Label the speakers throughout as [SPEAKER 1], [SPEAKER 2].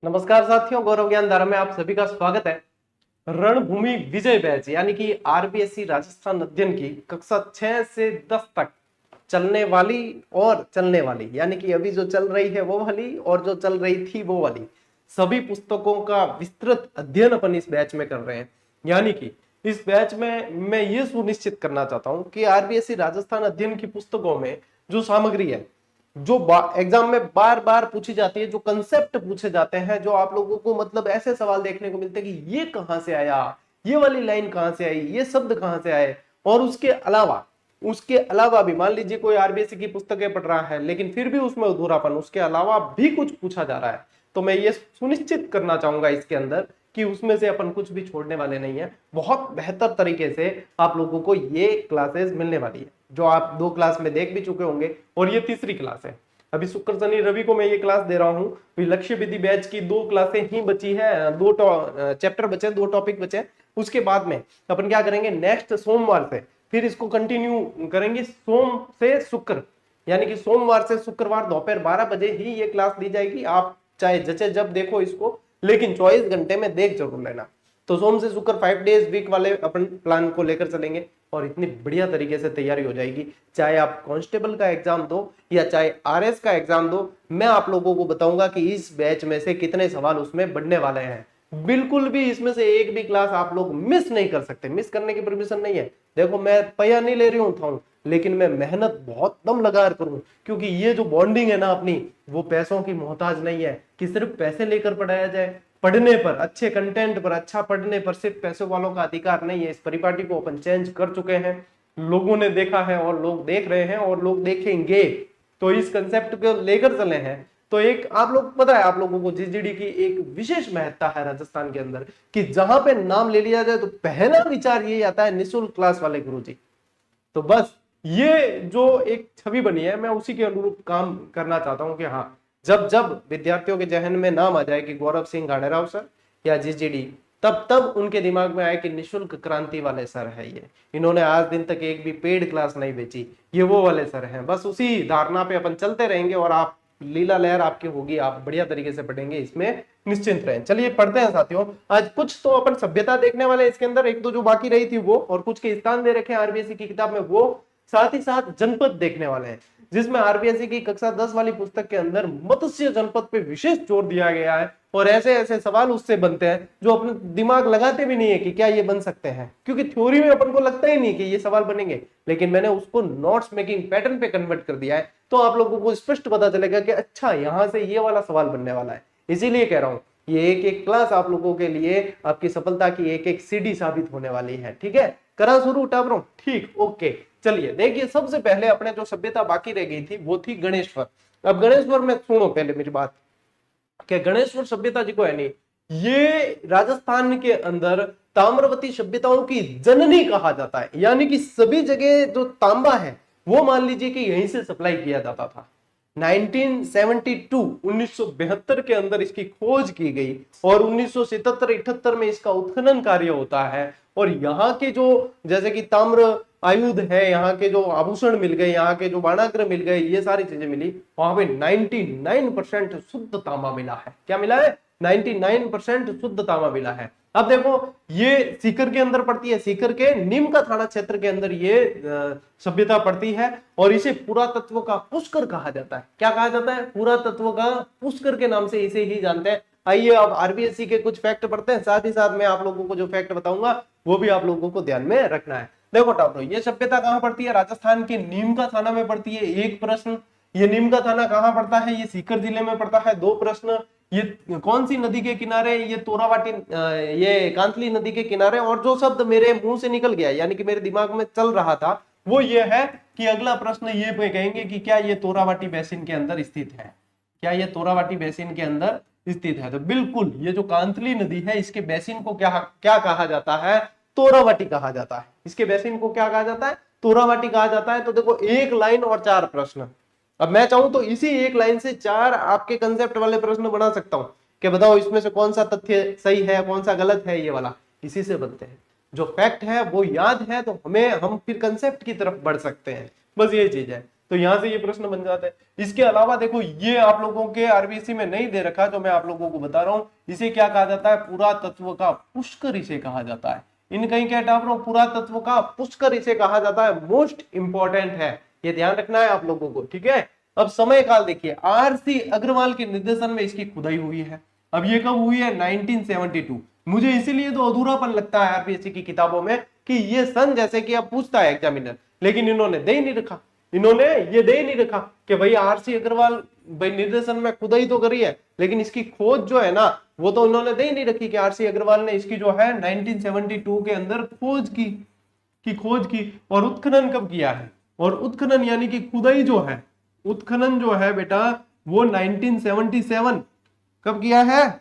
[SPEAKER 1] नमस्कार साथियों, गौरव ज्ञान धारा में आप सभी का स्वागत है। रणभूमि विजय बैच यानी कि आरबीएससी राजस्थान अध्ययन की कक्षा 6 से 10 तक चलने वाली यानी कि अभी जो चल रही है वो वाली और जो चल रही थी वो वाली सभी पुस्तकों का विस्तृत अध्ययन अपन इस बैच में कर रहे हैं। यानी कि इस बैच में मैं ये सुनिश्चित करना चाहता हूं कि आरबीएससी राजस्थान अध्ययन की पुस्तकों में जो सामग्री है, जो एग्जाम में बार बार पूछी जाती है, जो कंसेप्ट पूछे जाते हैं, जो आप लोगों को मतलब ऐसे सवाल देखने को मिलते हैं कि ये कहां से आया, ये वाली लाइन कहां से आई, ये शब्द कहां से आए। और उसके अलावा भी मान लीजिए कोई आरबीएससी की पुस्तकें पढ़ रहा है लेकिन फिर भी उसमें अधूरापन, उसके अलावा भी कुछ पूछा जा रहा है, तो मैं ये सुनिश्चित करना चाहूंगा इसके अंदर कि उसमें से अपन कुछ भी छोड़ने वाले नहीं है। बहुत बेहतर तरीके से आप लोगों को ये क्लासेस मिलने वाली है, जो आप 2 क्लास में देख भी चुके होंगे और ये तीसरी क्लास है। अभी शुक्र शनि रवि को मैं ये क्लास दे रहा हूँ। लक्ष्य विधि बैच की 2 क्लासें ही बची है, 2 चैप्टर बचे, 2 टॉपिक बचे। उसके बाद में अपन क्या करेंगे, नेक्स्ट सोमवार से फिर इसको कंटिन्यू करेंगे, सोम से शुक्र यानी कि सोमवार से शुक्रवार दोपहर 12 बजे ही ये क्लास दी जाएगी। आप चाहे जैसे जब देखो इसको, लेकिन 24 घंटे में देख जरूर लेना। तो सोम से शुक्र 5 डेज वीक वाले अपन प्लान को लेकर चलेंगे और इतनी बढ़िया तरीके से तैयारी हो जाएगी। चाहे आप कांस्टेबल का एग्जाम दो या चाहे आरएस का एग्जाम दो, मैं आप लोगों को बताऊंगा कि इस बैच में से कितने सवाल उसमें बढ़ने वाले हैं। बिल्कुल भी इसमें से एक भी क्लास आप लोग मिस नहीं कर सकते, मिस करने की परमिशन नहीं है। देखो मैं पैया नहीं ले रही हूं, लेकिन मैं मेहनत बहुत दम लगा कर करूं, क्योंकि ये जो बॉन्डिंग है ना अपनी, वो पैसों की मोहताज नहीं है कि सिर्फ पैसे लेकर पढ़ाया जाए। पढ़ने पर, अच्छे कंटेंट पर, अच्छा पढ़ने पर सिर्फ पैसों वालों का अधिकार नहीं है। इस परिपाटी को अपन चेंज कर चुके हैं, लोगों ने देखा है और लोग देख रहे हैं और लोग देखेंगे। तो इस कंसेप्ट को लेकर चले हैं। तो एक आप लोग पता है, आप लोगों को जीजीडी की एक विशेष महत्ता है राजस्थान के अंदर कि जहां पे नाम ले लिया जाए तो पहला विचार ये आता है निःशुल्क क्लास वाले गुरुजी। तो बस ये जो एक छवि बनी है, मैं उसी के अनुरूप काम करना चाहता हूं कि हाँ, जब जब विद्यार्थियों के जहन में नाम आ जाए कि गौरव सिंह घाणेराव सर या जीजीडी, तब तब उनके दिमाग में आए कि निःशुल्क क्रांति वाले सर है ये, इन्होंने आज दिन तक एक भी पेड क्लास नहीं बेची, ये वो वाले सर हैं। बस उसी धारणा पे अपन चलते रहेंगे और आप लीला लहर आपकी होगी, आप बढ़िया तरीके से पढ़ेंगे, इसमें निश्चिंत रहें। चलिए पढ़ते हैं साथियों। आज कुछ तो अपन सभ्यता देखने वाले, इसके अंदर एक दो जो बाकी रही थी वो, और कुछ के स्थान दे रखे हैं आरबीएससी की किताब में वो, साथ ही साथ जनपद देखने वाले हैं, जिसमें आरबीएससी की कक्षा 10 वाली पुस्तक के अंदर मत्स्य जनपद पे विशेष जोर दिया गया है। और ऐसे ऐसे सवाल उससे बनते हैं जो अपने दिमाग लगाते भी नहीं है कि क्या ये बन सकते हैं, क्योंकि थ्योरी में अपन को लगता ही नहीं कि ये सवाल बनेंगे, लेकिन मैंने उसको नोट्स मेकिंग पैटर्न पे कन्वर्ट कर दिया है, तो आप लोगों को स्पष्ट पता चलेगा कि अच्छा यहां से ये वाला सवाल बनने वाला है। इसीलिए कह रहा हूं, ये एक एक क्लास आप लोगों के लिए आपकी सफलता की एक एक सीढ़ी साबित होने वाली है। ठीक है, करा शुरू टाबरों? ठीक, ओके। चलिए देखिए, सबसे पहले अपने जो सभ्यता बाकी रह गई थी वो थी गणेश्वर। अब गणेश्वर में सुनो पहले मेरी बात, कि गणेश्वर सभ्यता जी को है नहीं, ये राजस्थान के अंदर ताम्रवती सभ्यताओं की जननी कहा जाता है। यानी कि सभी जगह जो तांबा है वो मान लीजिए कि यहीं से सप्लाई किया जाता था। 1972 के अंदर इसकी खोज की गई और 1977-78 में इसका उत्खनन कार्य होता है। और यहाँ के जो जैसे कि ताम्र आयुध है, यहाँ के जो आभूषण मिल गए, यहाँ के जो बाणाग्र मिल गए, ये सारी चीजें मिली, वहां पे 99% शुद्ध तांबा मिला है। क्या मिला है? 99% शुद्ध तांबा मिला है। अब देखो, ये सीकर के अंदर पड़ती है, सीकर के नीम का थाना क्षेत्र के अंदर ये सभ्यता पड़ती है और इसे पुरातत्व का पुष्कर कहा जाता है। क्या कहा जाता है? पुरातत्व का पुष्कर के नाम से इसे ही जानते हैं। आइए अब आरबीएससी के कुछ फैक्ट पढ़ते हैं, साथ ही साथ मैं आप लोगों को जो फैक्ट बताऊंगा वो भी आप लोगों को ध्यान में रखना है। देखो टापरो, ये सभ्यता कहां पड़ती है? राजस्थान के नीम का थाना में पड़ती है। एक प्रश्न, ये नीम का थाना कहां पड़ता है? ये सीकर जिले में पड़ता है। 2 प्रश्न, ये कौन सी नदी के किनारे? ये तोरावाटी, ये कांतली नदी के किनारे। और जो शब्द मेरे मुंह से निकल गया, यानी कि मेरे दिमाग में चल रहा था, वो ये है कि अगला प्रश्न ये पे कहेंगे कि क्या ये तोरावाटी बेसिन के अंदर स्थित है? क्या ये तोरावाटी बेसिन के अंदर स्थित है? तो बिल्कुल, ये जो कांतली नदी है इसके बेसिन को क्या क्या कहा जाता है? तोरावाटी कहा जाता है। इसके बेसिन को क्या कहा जाता है? तोरावाटी कहा जाता है। तो देखो, 1 लाइन और 4 प्रश्न। अब मैं चाहूं तो इसी 1 लाइन से 4 आपके कंसेप्ट वाले प्रश्न बना सकता हूं कि बताओ इसमें से कौन सा तथ्य सही है, कौन सा गलत है। ये वाला इसी से बनते हैं। जो फैक्ट है वो याद है तो हम फिर कंसेप्ट की तरफ बढ़ सकते हैं। बस ये चीज है। तो यहां से ये प्रश्न बन जाता है। इसके अलावा देखो ये आप लोगों के आरबीएससी में नहीं दे रखा, तो मैं आप लोगों को बता रहा हूं, इसे क्या कहा जाता है, पुरातत्व का पुष्कर इसे कहा जाता है। इन कहीं क्या टाप रहा हूं, पुरातत्व का पुष्कर इसे कहा जाता है, मोस्ट इंपॉर्टेंट है, ये ध्यान रखना है आप लोगों को, ठीक है। अब समय काल देखिए, आरसी अग्रवाल के निर्देशन में इसकी खुदाई हुई है। अब ये कब हुई है, 1972। मुझे इसीलिए तो अधूरापन लगता है आरपीएससी की किताबों में कि ये सन जैसे कि अब पूछता है एग्जामिनर, लेकिन इन्होंने दे ही नहीं रखा, इन्होंने ये दे ही नहीं रखा कि भाई आरसी अग्रवाल भाई निर्देशन में खुदाई तो करी है, लेकिन इसकी खोज जो है ना वो तो इन्होंने दे ही नहीं रखी कि आरसी अग्रवाल ने इसकी जो है 1972 के अंदर खोज की और उत्खनन कब किया है, और उत्खनन यानी कि खुदाई जो है, उत्खनन जो है बेटा वो 1977 कब किया है,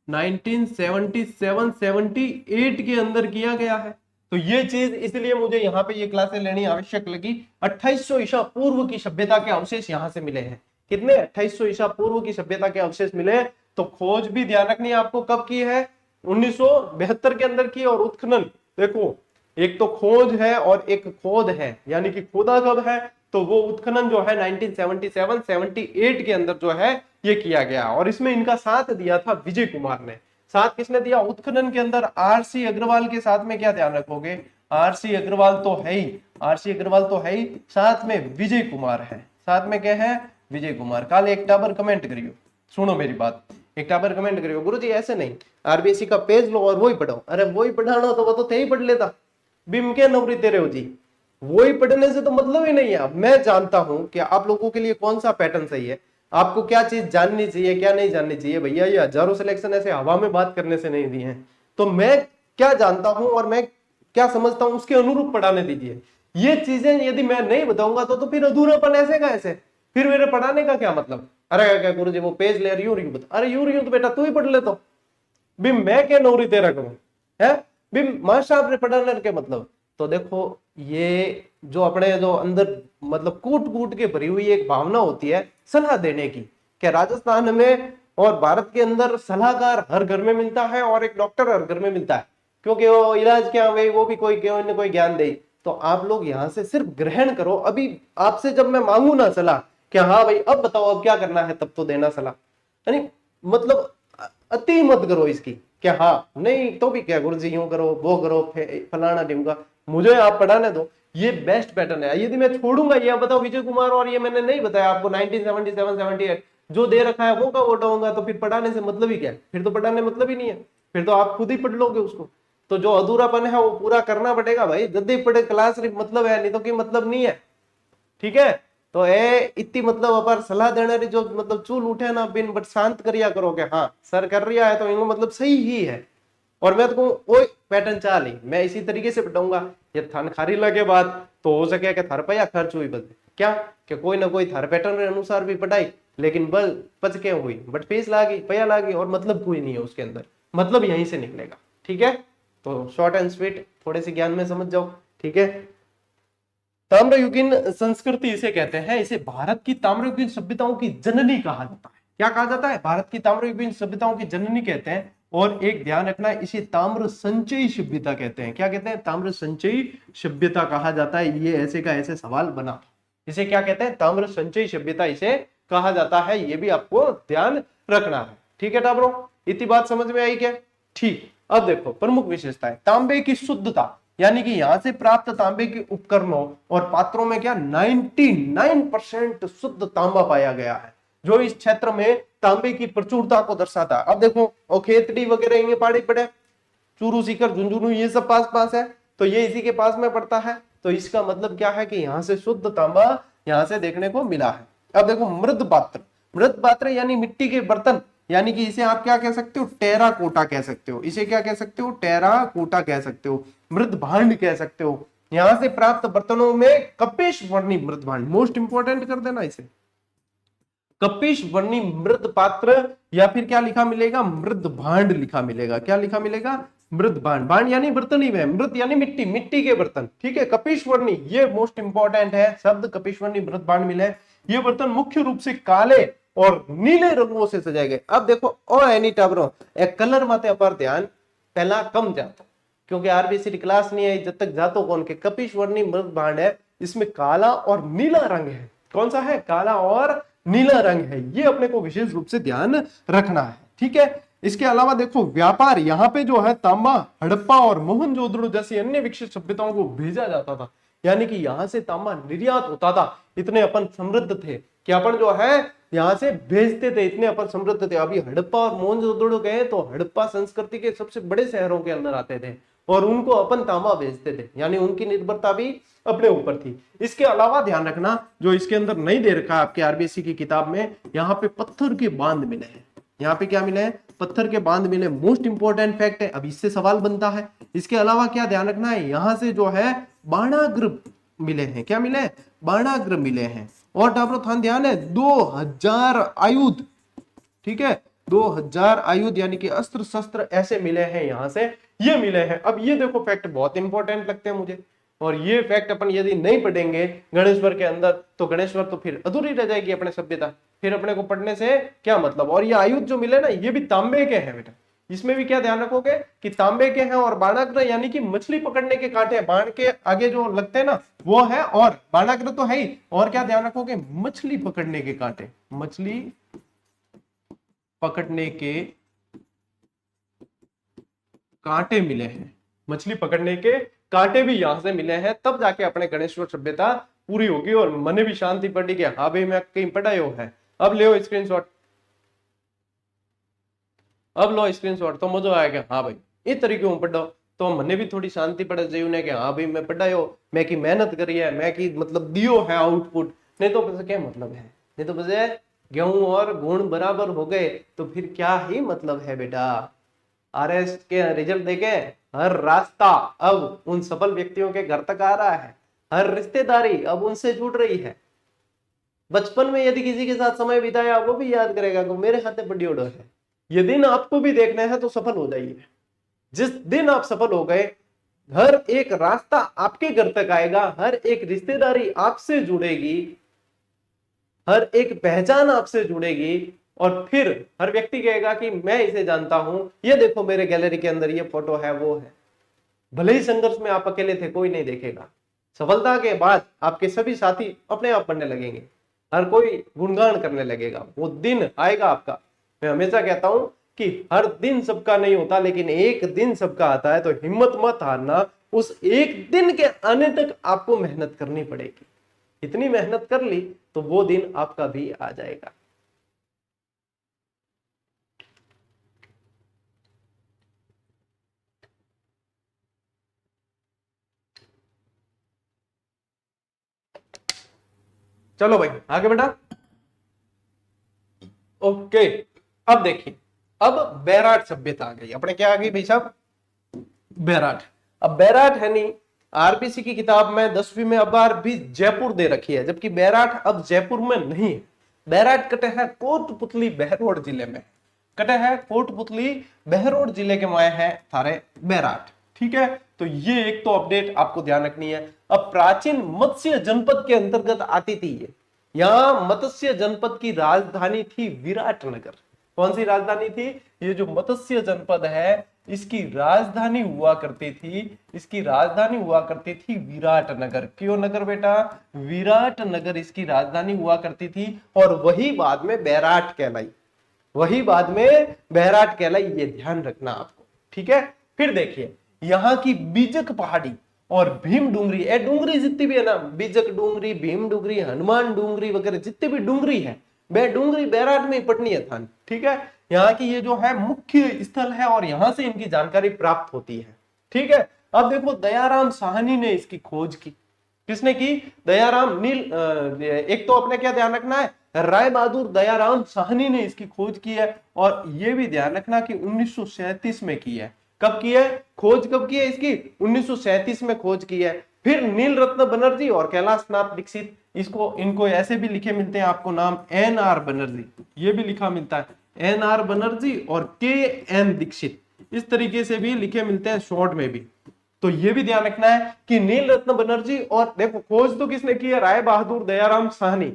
[SPEAKER 1] 1977-78 के अंदर किया गया है। तो ये चीज इसलिए मुझे यहाँ पे ये क्लासें लेनी आवश्यक लगी। 2800 ईसा पूर्व की सभ्यता के अवशेष यहाँ से मिले हैं। कितने, 2800 ईसा पूर्व की सभ्यता के अवशेष मिले। तो खोज भी ध्यान रखनी है आपको, कब की है, 1972 के अंदर की। और उत्खनन देखो, एक तो खोज है और एक खोद है, यानी कि खोदा कब है, तो वो उत्खनन जो है 1977-78 के अंदर जो है ये किया गया। और इसमें इनका साथ दिया था विजय कुमार ने। साथ किसने दिया, उत्खनन के अंदर आरसी अग्रवाल के साथ में क्या ध्यान रखोगे, आरसी अग्रवाल तो है ही, आरसी अग्रवाल तो है ही, साथ में विजय कुमार है, साथ में क्या है, विजय कुमार। काल एक टाबर कमेंट करियो, सुनो मेरी बात, एक टाबर कमेंट करियो, गुरुजी ऐसे नहीं, आरबीएससी का पेज लो और वही पढ़ो। अरे वही पढ़ाना तो वो तो थे ही पढ़ लेता, बिम के नौकरी तेरे हो जी, वही पढ़ने से तो मतलब ही नहीं है। मैं जानता हूं कि आप लोगों के लिए कौन सा पैटर्न सही है, आपको क्या चीज जाननी चाहिए क्या नहीं जाननी चाहिए। भैया ये हजारों सिलेक्शन ऐसे हवा में बात करने से नहीं दिए हैं, तो मैं क्या जानता हूं और मैं क्या समझता हूं उसके अनुरूप पढ़ाने दीजिए। ये चीजें यदि मैं नहीं बताऊंगा तो फिर अधूरापन ऐसे का ऐसे, फिर मेरे पढ़ाने का क्या मतलब। अरे क्या गुरु जी वो पेज ले यूं बता, अरे यूं तो बेटा तू ही पढ़ ले, तो भी मैं क्या नौकरी तेरा करूं है, भी मास्टर साहब ने पढ़ाने के मतलब। तो देखो ये जो अपने जो अंदर मतलब कूट कूट के भरी हुई एक भावना होती है सलाह देने की, क्या राजस्थान में और भारत के अंदर सलाहकार हर घर में मिलता है और एक डॉक्टर हर घर में मिलता है, क्योंकि वो इलाज क्या हुए वो भी कोई कोई ज्ञान दे। तो आप लोग यहाँ से सिर्फ ग्रहण करो। अभी आपसे जब मैं मांगू ना सलाह कि हाँ भाई अब बताओ अब क्या करना है, तब तो देना सलाह, यानी मतलब अति मत करो इसकी क्या, हाँ नहीं तो भी क्या गुरु जी यूं करो वो करो फलाना ढिमका, मुझे आप पढ़ाने दो। ये बेस्ट पैटर्न है। यदि मैं छोड़ूंगा ये बताओ विजय कुमार और ये मैंने नहीं बताया आपको 1977-78 जो दे रखा है वो का वो डाऊंगा, तो फिर पढ़ाने से मतलब ही क्या है, फिर तो पढ़ाने मतलब ही नहीं है, फिर तो आप खुद ही पढ़ लोगे उसको। तो जो अधूरापन है वो पूरा करना पड़ेगा भाई, जल्दी पढ़े क्लास मतलब है, नहीं तो कि मतलब नहीं है, ठीक है। तो ए इतनी मतलब अपार सलाह देने जो मतलब चूल उठे ना बिन बट शांत करिया करो कि हाँ सर कर रिया है तो इनको मतलब सही ही है। और मैं तो कोई पैटर्न चाह ली मैं इसी तरीके से पढ़ाऊंगा। ये थान खारी लगे बात तो हो सके कि थार पैया खर्च हुई बदले क्या कि कोई ना कोई थार पैटर्न के अनुसार भी पढ़ाई, लेकिन बल पच के हुई बट फीस लागी पैया लागी और मतलब कोई नहीं है उसके अंदर, मतलब यहीं से निकलेगा, ठीक है। तो शॉर्ट एंड स्वीट थोड़े से ज्ञान में समझ जाओ, ठीक है। ताम्रयुगीन संस्कृति इसे कहते हैं, इसे भारत की ताम्रयुगीन सभ्यताओं की जननी कहा जाता है। क्या कहा जाता है, भारत की ताम्रयुगीन सभ्यताओं की जननी कहते हैं। और एक ध्यान रखना है इसे ताम्र संचयी सभ्यता कहते हैं। क्या कहते हैं, ताम्र संचयी सभ्यता कहा जाता है। ये ऐसे का ऐसे सवाल बना, इसे क्या कहते हैं, ताम्र संचयी सभ्यता इसे कहा जाता है। ये भी आपको ध्यान रखना है, ठीक है टाबरो। इतनी बात समझ में आई क्या, ठीक। अब देखो प्रमुख विशेषताएं, तांबे की शुद्धता, यानी कि यहां से प्राप्त तांबे के उपकरणों और पात्रों में क्या 99% शुद्ध तांबा पाया गया है, जो इस क्षेत्र में तांबे की प्रचुरता को दर्शाता है। अब देखो और खेतड़ी वगैरह ये पहाड़ी पड़े, चूरू सीकर झुंझुनू ये सब पास पास है, तो ये इसी के पास में पड़ता है। तो इसका मतलब क्या है कि यहाँ से शुद्ध तांबा यहाँ से देखने को मिला है। अब देखो मृद पात्र, मृद पात्र यानी मिट्टी के बर्तन, यानी कि इसे आप क्या कह सकते हो, टेरा कोटा कह सकते हो। इसे क्या कह सकते हो, टेरा कोटा कह सकते हो, मृद भांड कह सकते हो। यहां से प्राप्त बर्तनों में कपिश वर्णी मृद भांड, मोस्ट इंपोर्टेंट कर देना इसे, कपिश वर्णी मृद पात्र, या फिर क्या लिखा मिलेगा, मृद भांड लिखा मिलेगा। क्या लिखा मिलेगा, मृद भांड। भांड यानी बर्तन ही है, मृद यानी मिट्टी, मिट्टी के बर्तन, ठीक है। कपिश वर्णी ये मोस्ट इंपोर्टेंट है शब्द, कपिश वर्णी मृद भांड मिले। ये बर्तन मुख्य रूप से काले और नीले रंगों से सजाए गए। अब देखो और एनी टाबरो एक कलर माते अपर ध्यान पहला कम जाता, क्योंकि आरबीसी क्लास नहीं आई जब तक जातो कौन के कपिश वर्णी मृद भांड है, इसमें काला और नीला रंग है। कौन सा है? काला और नीला रंग है। ये अपने को विशेष रूप से ध्यान रखना है, ठीक है। इसके अलावा देखो व्यापार, यहाँ पे जो है तांबा हड़प्पा और मोहनजोदड़ो जैसी अन्य विकसित सभ्यताओं को भेजा जाता था, यानी कि यहाँ से तांबा निर्यात होता था। इतने अपन समृद्ध थे कि अपन जो है यहाँ से भेजते थे, इतने अपन समृद्ध थे। अभी हड़प्पा और मोहनजोदड़ो गए तो हड़प्पा संस्कृति के सबसे बड़े शहरों के अंदर आते थे और उनको अपन तांबा भेजते थे, यानी उनकी निर्भरता भी अपने ऊपर थी। इसके अलावा ध्यान रखना, जो इसके अंदर नहीं दे रखा आपके आरबीएससी की किताब में, यहाँ पे पत्थर के बांध मिले हैं। यहाँ पे क्या मिले हैं? पत्थर के बांध मिले। मोस्ट इंपोर्टेंट फैक्ट है, अब इससे सवाल बनता है। इसके अलावा क्या ध्यान रखना है? यहाँ से जो है बाणाग्र मिले हैं। क्या मिले? बाणाग्र मिले हैं। और टाप्रोथान ध्यान है 2000 आयुध, ठीक है, 2000 आयुध यानी कि अस्त्र शस्त्र ऐसे मिले हैं, यहां से ये मिले हैं। अब ये देखो फैक्ट बहुत इंपॉर्टेंट लगते हैं मुझे, और ये फैक्ट अपन यदि नहीं पढ़ेंगे गणेश्वर के अंदर तो गणेश्वर तो फिर अधूरी रह जाएगी अपने सभ्यता, फिर अपने को पढ़ने से क्या मतलब। और ये आयुध जो मिले ना, ये भी तांबे के हैं बेटा। इसमें भी क्या ध्यान रखोगे कि तांबे के हैं, और बाणाग्र यानी कि मछली पकड़ने के कांटे, बाण के आगे जो लगते हैं ना वो है, और बाणाग्र तो है ही। और क्या ध्यान रखोगे? मछली पकड़ने के कांटे, मछली पकड़ने के कांटे मिले हैं। मछली पकड़ने के कांटे भी यहां से मिले हैं, तब जाके अपने गणेश्वर सभ्यता पूरी होगी और मन भी शांति पड़ी कि हाँ भाई मैं कहीं पढ़ायो है। अब ले स्क्रीनशॉट, अब लो स्क्रीनशॉट, तो मजा आएगा। हाँ भाई इस तरीके से पढ़ो तो मने भी थोड़ी शांति पड़े जीवन कि हाँ भाई मैं पढ़ायो, मैं की मेहनत करी है, मैं की मतलब दियो है आउटपुट। नहीं तो बस क्या मतलब है? नहीं तो बस गेहूं और गुण बराबर हो गए तो फिर क्या ही मतलब है बेटा। आरएस के रिजल्ट देखे, हर रास्ता अब उन सफल व्यक्तियों के घर तक आ रहा है, हर रिश्तेदारी अब उनसे जुड़ रही है। बचपन में यदि किसी के साथ समय बिताया वो भी याद करेगा कि मेरे हाथ बड़ी ओडो है। ये दिन आपको भी देखना है तो सफल हो जाइए। जिस दिन आप सफल हो गए, हर एक रास्ता आपके घर तक आएगा, हर एक रिश्तेदारी आपसे जुड़ेगी, हर एक पहचान आपसे जुड़ेगी, और फिर हर व्यक्ति कहेगा कि मैं इसे जानता हूं, ये देखो मेरे गैलरी के अंदर ये फोटो है, वो है। भले ही संघर्ष में आप अकेले थे, कोई नहीं देखेगा। सफलता के बाद आपके सभी साथी अपने आप बनने लगेंगे, हर कोई गुणगान करने लगेगा। वो दिन आएगा आपका। मैं हमेशा कहता हूं कि हर दिन सबका नहीं होता, लेकिन एक दिन सबका आता है। तो हिम्मत मत हारना, उस एक दिन के आने तक आपको मेहनत करनी पड़ेगी। इतनी मेहनत कर ली तो वो दिन आपका भी आ जाएगा। चलो भाई आगे बेटा। ओके, अब देखिए, अब बैराट सभ्यता आ गई अपने। क्या आ गई भाई साहब? बैराट। अब बैराट है नहीं, आरबीसी की किताब में 10वीं में अब भी जयपुर दे रखी है, जबकि बैराट अब जयपुर में नहीं है। बैराट कटे है कोटपुतली बहरोड जिले में, कटे है कोटपुतली बहरोड जिले के में है थारे बैराट, ठीक है। तो ये एक तो अपडेट आपको ध्यान रखनी है। अब प्राचीन मत्स्य जनपद के अंतर्गत आती थी ये। यहां मत्स्य जनपद की राजधानी थी विराटनगर। कौन सी राजधानी थी? ये जो मत्स्य जनपद है इसकी राजधानी हुआ करती थी, इसकी राजधानी हुआ करती थी विराटनगर। क्यों नगर बेटा? विराटनगर इसकी राजधानी हुआ करती थी, और वही बाद में बैराट कहलाई, वही बाद में बैराट कहलाई। ये ध्यान रखना आपको, ठीक है। फिर देखिए यहाँ की बीजक पहाड़ी और भीम डूंगरी, ए डूंगरी जितनी भी है ना, बीजक डूंगरी, भीम डूंगरी, हनुमान डूंगरी वगैरह जितनी भी डूंगरी है, बे डूंगरी बैराट में ही पटनी है थान, ठीक है। यहाँ की ये जो है मुख्य स्थल है और यहां से इनकी जानकारी प्राप्त होती है, ठीक है। अब देखो दयाराम साहनी ने इसकी खोज की। किसने की? दयाराम नील। एक तो अपने क्या ध्यान रखना है, राय बहादुर दयाराम साहनी ने इसकी खोज की है, और ये भी ध्यान रखना कि 1937 में की है। कब की है खोज? कब की है इसकी? 1937 में खोज की है। फिर नील रत्न बनर्जी और कैलाश नाथ दीक्षित, इसको इनको ऐसे भी लिखे मिलते हैं आपको नाम, NR बनर्जी, ये भी लिखा मिलता है NR बनर्जी और KN दीक्षित, इस तरीके से भी लिखे मिलते हैं शॉर्ट में भी। तो ये भी ध्यान रखना है कि नील रत्न बनर्जी, और देखो खोज तो किसने की है? राय बहादुर दयाराम साहनी,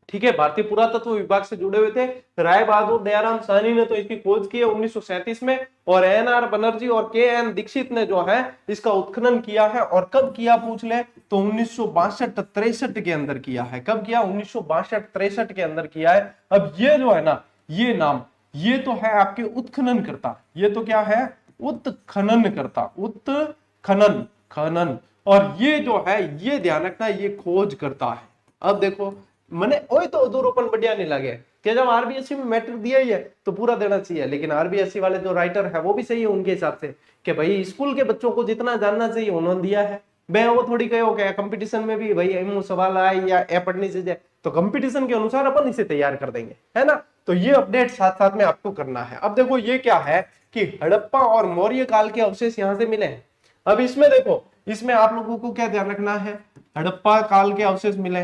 [SPEAKER 1] ठीक है, भारतीय पुरातत्व विभाग से जुड़े हुए थे। राय बहादुर दयाराम साहनी ने तो इसकी खोज की है 1937 में, और एन.आर. बनर्जी और के.एन. दीक्षित ने जो है इसका उत्खनन किया है। और कब किया पूछ ले तो 1962-63 के अंदर किया है। कब किया? 1962-63 के अंदर किया है। अब ये जो है ना, ये नाम, ये तो है आपके उत्खनन करता, ये तो क्या है? उत्खनन करता, उत्खनन, खनन। और ये जो है, ये ध्यान रखना, ये खोज करता है। अब देखो, मैंने ओए तो अधूरोपन बढ़िया नहीं लगे कि जब आरबीएससी में मैटर दिया ही है तो पूरा देना चाहिए, लेकिन आरबीएससी वाले जो राइटर है वो भी सही है उनके हिसाब से कि भाई स्कूल के बच्चों को जितना जानना चाहिए उन्होंने दिया है। मैं वो थोड़ी कहो क्या कंपटीशन में भी भाई एमओ सवाल आए या ए पढ़नी से जाए तो कंपटीशन के अनुसार अपन इसे तैयार कर देंगे, है ना। तो ये अपडेट साथ साथ में आपको करना है। अब देखो ये क्या है कि हड़प्पा और मौर्य काल के अवशेष यहां से मिले हैं। अब इसमें देखो, इसमें आप लोगों को क्या ध्यान रखना है, हड़प्पा काल के अवशेष मिले,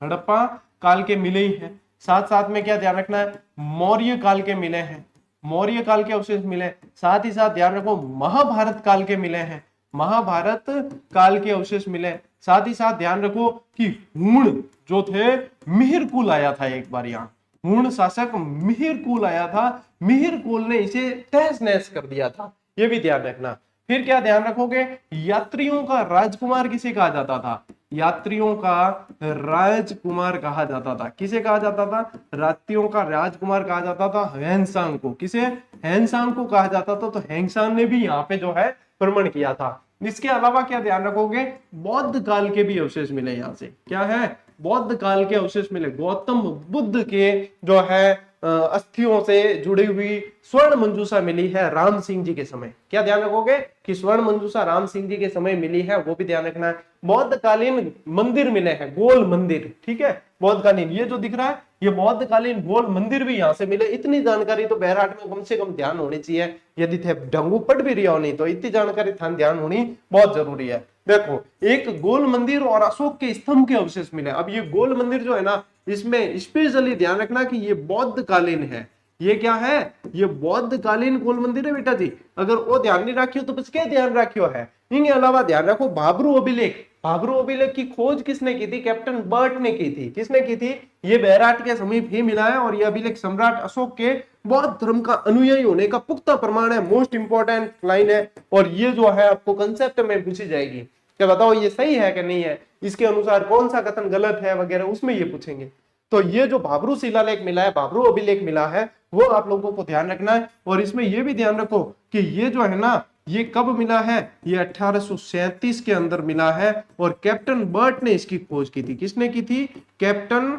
[SPEAKER 1] हड़प्पा काल के मिले ही हैं। साथ साथ में क्या ध्यान रखना है, मौर्य काल के मिले हैं, मौर्य काल के अवशेष मिले। साथ ही साथ ध्यान रखो महाभारत काल के मिले हैं, महाभारत काल के अवशेष मिले। साथ ही साथ ध्यान रखो कि हुण जो थे, मिहिर कुल आया था एक बार, यहाँ हुण शासक मिहिर कुल आया था, मिहिर कुल ने इसे तहस नहस कर दिया था, ये भी ध्यान रखना। फिर क्या ध्यान रखोगे, यात्रियों का राजकुमार किसे कहा जाता था? यात्रियों का राजकुमार कहा जाता था। किसे कहा जाता था? यात्रियों का राजकुमार कहा जाता था हैंसांग को। किसे? हैंसांग को कहा जाता था। तो हैंसांग ने भी यहाँ पे जो है भ्रमण किया था। इसके अलावा क्या ध्यान रखोगे, बौद्ध काल के भी अवशेष मिले यहाँ से। क्या है? बौद्ध काल के अवशेष मिले। गौतम बुद्ध के जो है अस्थियों से जुड़ी हुई स्वर्ण मंजूषा मिली है राम सिंह जी के समय। क्या ध्यान रखोगे कि स्वर्ण मंजूषा राम सिंह जी के समय मिली है, वो भी ध्यान रखना है। बौद्धकालीन मंदिर मिले हैं, गोल मंदिर, ठीक है, बौद्धकालीन, ये जो दिख रहा है ये बौद्धकालीन गोल मंदिर भी यहाँ से मिले। इतनी जानकारी तो बैराट में कम से कम ध्यान होनी चाहिए, यदि थे डंगू पढ़ भी रहा हो नहीं तो इतनी जानकारी ध्यान होनी बहुत जरूरी है। देखो, एक गोल मंदिर और अशोक के स्तंभ के अवशेष मिले। अब ये गोल मंदिर जो है ना, इसमें स्पेशली ध्यान रखना कि ये बौद्ध कालीन है। ये क्या है? ये बौद्ध कालीन गोल मंदिर है बेटा जी। अगर वो ध्यान नहीं रखियो तो बस क्या ध्यान रखियो है। इनके अलावा ध्यान रखो भाबरू अभिलेख। भाबरू अभिलेख की खोज किसने की थी? कैप्टन बर्ट ने की थी। किसने की थी? ये बैराट के समीप ही मिला है और ये अभिलेख सम्राट अशोक के बौद्ध धर्म का अनुयायी होने का पुख्ता प्रमाण है। मोस्ट इंपॉर्टेंट लाइन है और ये जो है आपको कंसेप्ट में पूछी जाएगी कि बताओ ये सही है कि नहीं है, इसके अनुसार कौन सा कथन गलत है वगैरह, उसमें ये पूछेंगे। तो ये जो भाबरू शिलालेख मिला है, भाबरू अभिलेख मिला है, वो आप लोगों को ध्यान रखना है। और इसमें ये भी ध्यान रखो कि ये जो है ना, ये कब मिला है? ये 1837 के अंदर मिला है और कैप्टन बर्ट ने इसकी खोज की थी। किसने की थी? कैप्टन,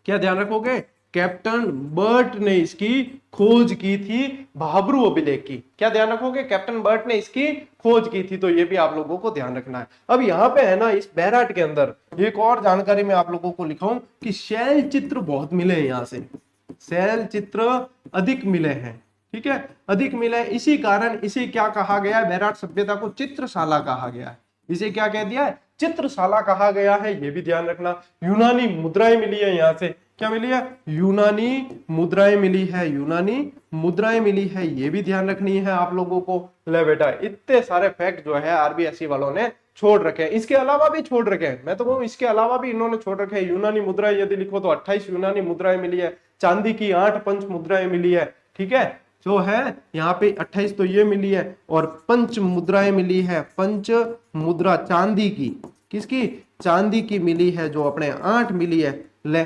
[SPEAKER 1] क्या ध्यान रखोगे, कैप्टन बर्ट ने इसकी खोज की थी भाबरू अभिलेख की। क्या ध्यान रखोगे? कैप्टन बर्ट ने इसकी खोज की थी। तो ये भी आप लोगों को ध्यान रखना है। अब यहाँ पे है ना, इस बैराट के अंदर एक और जानकारी मैं आप लोगों को लिखाऊं कि शैल चित्र बहुत मिले हैं। यहाँ से शैल चित्र अधिक मिले हैं, ठीक है, अधिक मिले। इसी कारण इसे क्या कहा गया है? बैराट सभ्यता को चित्रशाला कहा गया है। इसे क्या कह दिया है? चित्रशाला कहा गया है। ये भी ध्यान रखना। यूनानी मुद्राएं मिली है यहाँ से। क्या मिली है? यूनानी मुद्राएं मिली है, यूनानी मुद्राएं मिली है। ये भी ध्यान रखनी है आप लोगों को। ले बेटा, इतने सारे फैक्ट जो है आरबीएससी वालों ने छोड़ रखे हैं। इसके अलावा भी छोड़ रखे हैं, मैं तो कहूँ इसके अलावा भी इन्होंने छोड़ रखे हैं। यूनानी मुद्राएं यदि लिखो तो 28 यूनानी मुद्राएं मिली है। चांदी की 8 पंच मुद्राएं मिली है, ठीक है, जो है यहाँ पे 28 तो ये मिली है और पंच मुद्राएं मिली है। पंच मुद्रा चांदी की, किसकी? चांदी की मिली है, जो अपने 8 मिली है। ले,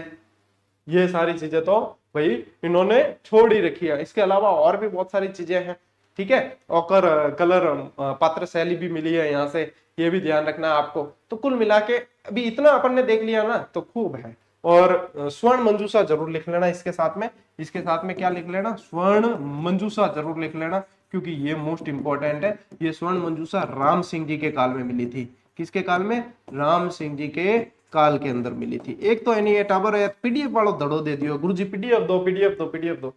[SPEAKER 1] ये सारी चीजें तो भाई इन्होंने छोड़ ही रखी है। इसके अलावा और भी बहुत सारी चीजें हैं, ठीक है। और कलर पात्र शैली भी मिली है यहाँ से, ये भी ध्यान रखना है आपको। तो कुल मिला के अभी इतना अपन ने देख लिया ना तो खूब है। और स्वर्ण मंजूषा जरूर लिख लेना इसके साथ में। इसके साथ में क्या लिख लेना? स्वर्ण मंजूषा जरूर लिख लेना, क्योंकि ये मोस्ट इंपॉर्टेंट है। ये स्वर्ण मंजूषा राम सिंह जी के काल में मिली थी। किसके काल में? राम सिंह जी के काल के अंदर मिली थी। एक तो है टाबर है, पीडीएफ वालों धड़ो दे दियो, गुरुजी पीडीएफ दो, पीडीएफ दो, पीडीएफ दो।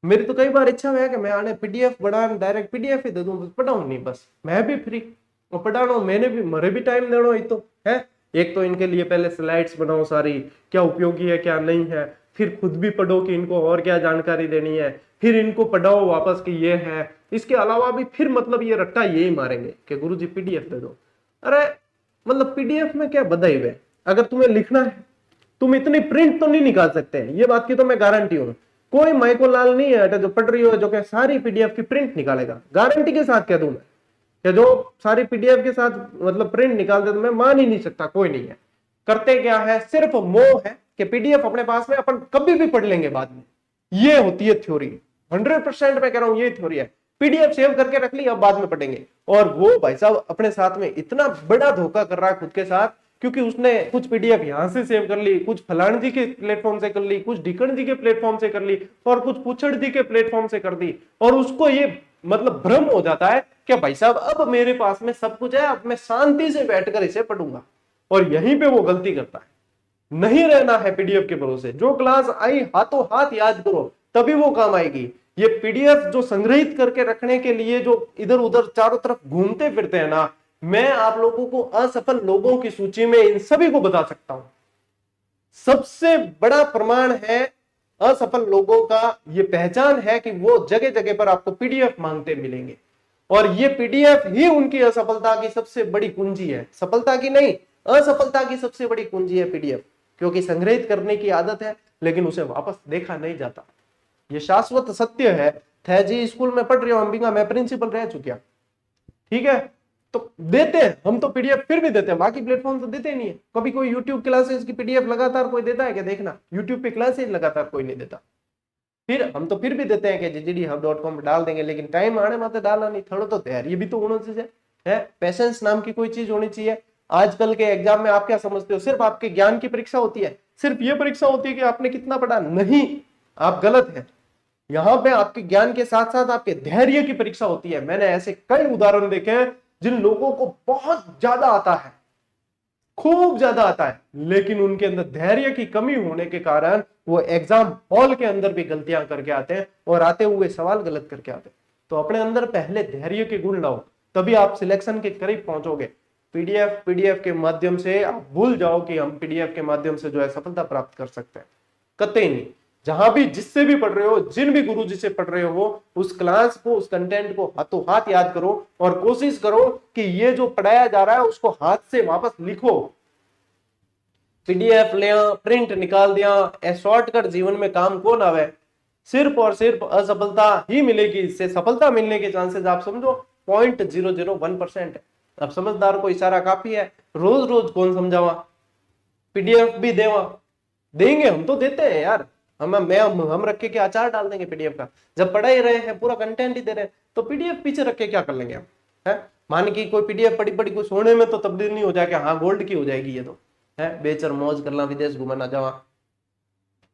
[SPEAKER 1] मेरी तो कई बार इच्छा है कि मैं आने पीडीएफ बना डायरेक्ट पीडीएफ ही दे दूं, पढ़ाऊं नहीं, बस मैं भी फ्री और पढ़ाना, मैंने भी मरे भी टाइम देना ही तो है। एक तो इनके लिए पहले स्लाइड्स बनाओ सारी, क्या उपयोगी है क्या नहीं है, फिर खुद भी पढ़ो कि इनको और क्या जानकारी देनी है, फिर इनको पढ़ाओ वापस कि ये है। इसके अलावा भी फिर मतलब ये रट्टा यही मारेंगे कि गुरुजी पीडीएफ दे दो। अरे मतलब पीडीएफ में क्या बधाई है, अगर तुम्हें लिखना है तुम इतनी प्रिंट तो नहीं निकाल सकते, ये बात की तो मैं गारंटी हूं। कोई माइकोलाल नहीं है जो पढ़ रही हो जो कि सारी पीडीएफ की प्रिंट निकालेगा, गारंटी के साथ कह दूं मैं कि जो सारी पीडीएफ के साथ मतलब प्रिंट निकाल दे, तो मैं मान ही नहीं सकता, कोई नहीं है। करते क्या है, सिर्फ मोह है कि पीडीएफ अपने पास में अपन कभी भी पढ़ लेंगे बाद में, ये होती है थ्योरी। 100% मैं कह रहा हूं ये थ्योरी है, पीडीएफ सेव करके रख ली, अब बाद में पढ़ेंगे। और वो भाई साहब अपने साथ में इतना बड़ा धोखा कर रहा है खुद के साथ, क्योंकि उसने कुछ पीडीएफ यहां से सेव कर ली, कुछ फलान जी के प्लेटफॉर्म से कर ली, कुछ ढिकन जी के प्लेटफॉर्म से कर ली, और कुछ पुछड़ जी के प्लेटफॉर्म से कर दी। और उसको ये मतलब भ्रम हो जाता है कि भाई साहब अब मेरे पास में सब कुछ है, अब मैं शांति से बैठकर इसे पढ़ूंगा। और यहीं पे वो गलती करता है। नहीं रहना है पीडीएफ के भरोसे, जो क्लास आई हाथों हाथ याद करो, तभी वो काम आएगी। ये पीडीएफ जो संग्रहित करके रखने के लिए जो इधर उधर चारों तरफ घूमते फिरते हैं ना, मैं आप लोगों को असफल लोगों की सूची में इन सभी को बता सकता हूं। सबसे बड़ा प्रमाण है असफल लोगों का, ये पहचान है कि वो जगह जगह पर आपको पीडीएफ मांगते मिलेंगे, और ये पीडीएफ ही उनकी असफलता की सबसे बड़ी कुंजी है। सफलता की नहीं, असफलता की सबसे बड़ी कुंजी है पीडीएफ, क्योंकि संग्रहित करने की आदत है लेकिन उसे वापस देखा नहीं जाता। ये शाश्वत सत्य है। थे जी स्कूल में पढ़ रही हूं अंबिका, मैं प्रिंसिपल रह चुका, ठीक है, तो देते हैं हम तो पीडीएफ, फिर भी देते हैं, बाकी प्लेटफॉर्म तो देते ही नहीं है। कभी कोई यूट्यूब क्लासेस की पीडीएफ लगातार कोई देता है क्या? देखना यूट्यूब पे क्लासेस लगातार कोई नहीं देता। फिर हम तो फिर भी देते हैं कि ggdhub.com पे डाल देंगे, लेकिन टाइम आने मत डालना नहीं, थोड़ा तो धैर्य भी तो होना चाहिए है, पेशेंस नाम की कोई चीज होनी चाहिए। आजकल के एग्जाम में आप क्या समझते हो, सिर्फ आपके ज्ञान की परीक्षा होती है, सिर्फ ये परीक्षा होती है कि आपने कितना पढ़ा? नहीं, आप गलत है। यहाँ पे आपके ज्ञान के साथ साथ आपके धैर्य की परीक्षा होती है। मैंने ऐसे कई उदाहरण देखे हैं जिन लोगों को बहुत ज्यादा आता है, खूब ज्यादा आता है, लेकिन उनके अंदर धैर्य की कमी होने के कारण वो एग्जाम हॉल के अंदर भी गलतियां करके आते हैं, और आते हुए सवाल गलत करके आते हैं। तो अपने अंदर पहले धैर्य के गुण लाओ, तभी आप सिलेक्शन के करीब पहुंचोगे। पीडीएफ के माध्यम से आप भूल जाओ कि हम पीडीएफ के माध्यम से जो है सफलता प्राप्त कर सकते हैं, कतई नहीं। जहां भी जिससे भी पढ़ रहे हो, जिन भी गुरु जी से पढ़ रहे हो, उस क्लास को, उस कंटेंट को हाथों हाथ याद करो, और कोशिश करो कि ये जो पढ़ाया जा रहा है उसको हाथ से वापस लिखो। पीडीएफ ले प्रिंट निकाल दिया, शॉर्टकट जीवन में काम कौन आवे, सिर्फ और सिर्फ असफलता ही मिलेगी। इससे सफलता मिलने के चांसेस आप समझो 0.001% है। अब समझदार को इशारा काफी है, रोज रोज कौन समझावा, पीडीएफ भी देवा देंगे, हम तो देते हैं यार, हम रख के अचार डाल देंगे पीडीएफ का। जब पढ़ा ही रहे हैं, पूरा कंटेंट ही दे रहे हैं, तो पीडीएफ पीछे रख के क्या कर लेंगे हम, है? मान की कोई पीडीएफ पड़ी पड़ी कोई सोने में तो तब्दील नहीं हो जाएगा, हाँ गोल्ड की हो जाएगी ये तो, है? बेचर मौज करना, विदेश घुमाना जावा,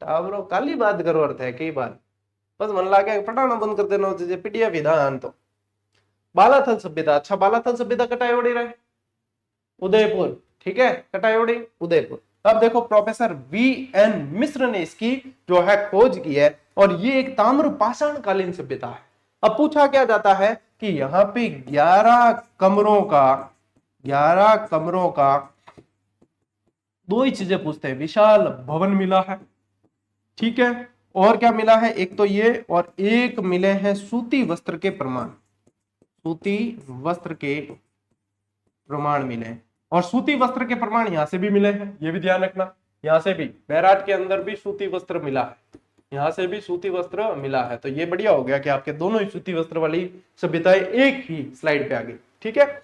[SPEAKER 1] टावरो काली बात करो, अर्थ है कई बार बस मन लागे पढ़ाना बंद कर देना चाहिए पीडीएफ विधान। तो बालाथल सभ्यता, अच्छा बालाथल सभ्यता कटायोड़ी रहे उदयपुर, ठीक है, कटायोड़ी उदयपुर। अब देखो प्रोफेसर वी.एन. मिश्र ने इसकी जो है खोज की है, और ये एक ताम्र पाषाण कालीन सभ्यता है। अब पूछा क्या जाता है कि यहाँ पे 11 कमरों का दो ही चीजें पूछते हैं, विशाल भवन मिला है, ठीक है, और क्या मिला है, एक तो ये, और एक मिले हैं सूती वस्त्र के प्रमाण, सूती वस्त्र के प्रमाण मिले, और सूती वस्त्र के प्रमाण यहां से भी मिले हैं, ये भी ध्यान रखना, यहां से भी बैराट के अंदर भी सूती वस्त्र मिला है, यहां से भी सूती वस्त्र मिला है। तो ये बढ़िया हो गया कि आपके दोनों ही सूती वस्त्र वाली सभ्यताएं एक ही स्लाइड पे आ गई, ठीक है।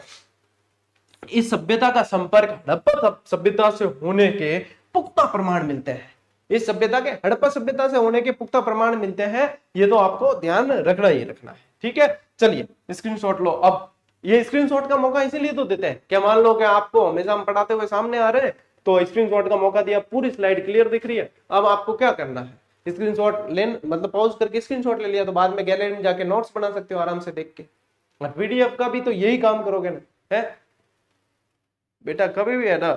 [SPEAKER 1] इस सभ्यता का संपर्क हड़प्पा सभ्यता से होने के पुख्ता प्रमाण मिलते हैं, इस सभ्यता के हड़प्पा सभ्यता से होने के पुख्ता प्रमाण मिलते हैं, ये तो आपको ध्यान रखना ही रखना है, ठीक है। चलिए स्क्रीनशॉट लो। अब ये स्क्रीनशॉट का मौका इसीलिए तो देते हैं कि मान लो कि आपको हमेशा हम पढ़ाते हुए सामने आ रहे हैं, तो स्क्रीनशॉट का मौका दिया, पूरी स्लाइड क्लियर दिख रही है। अब आपको क्या करना है, स्क्रीनशॉट लेन मतलब पॉज करके स्क्रीनशॉट ले लिया, तो बाद में गैलरी में जाके नोट्स बना सकते हो आराम से देख के। पीडीएफ का भी तो यही काम करोगे ना, है बेटा। कभी भी है ना,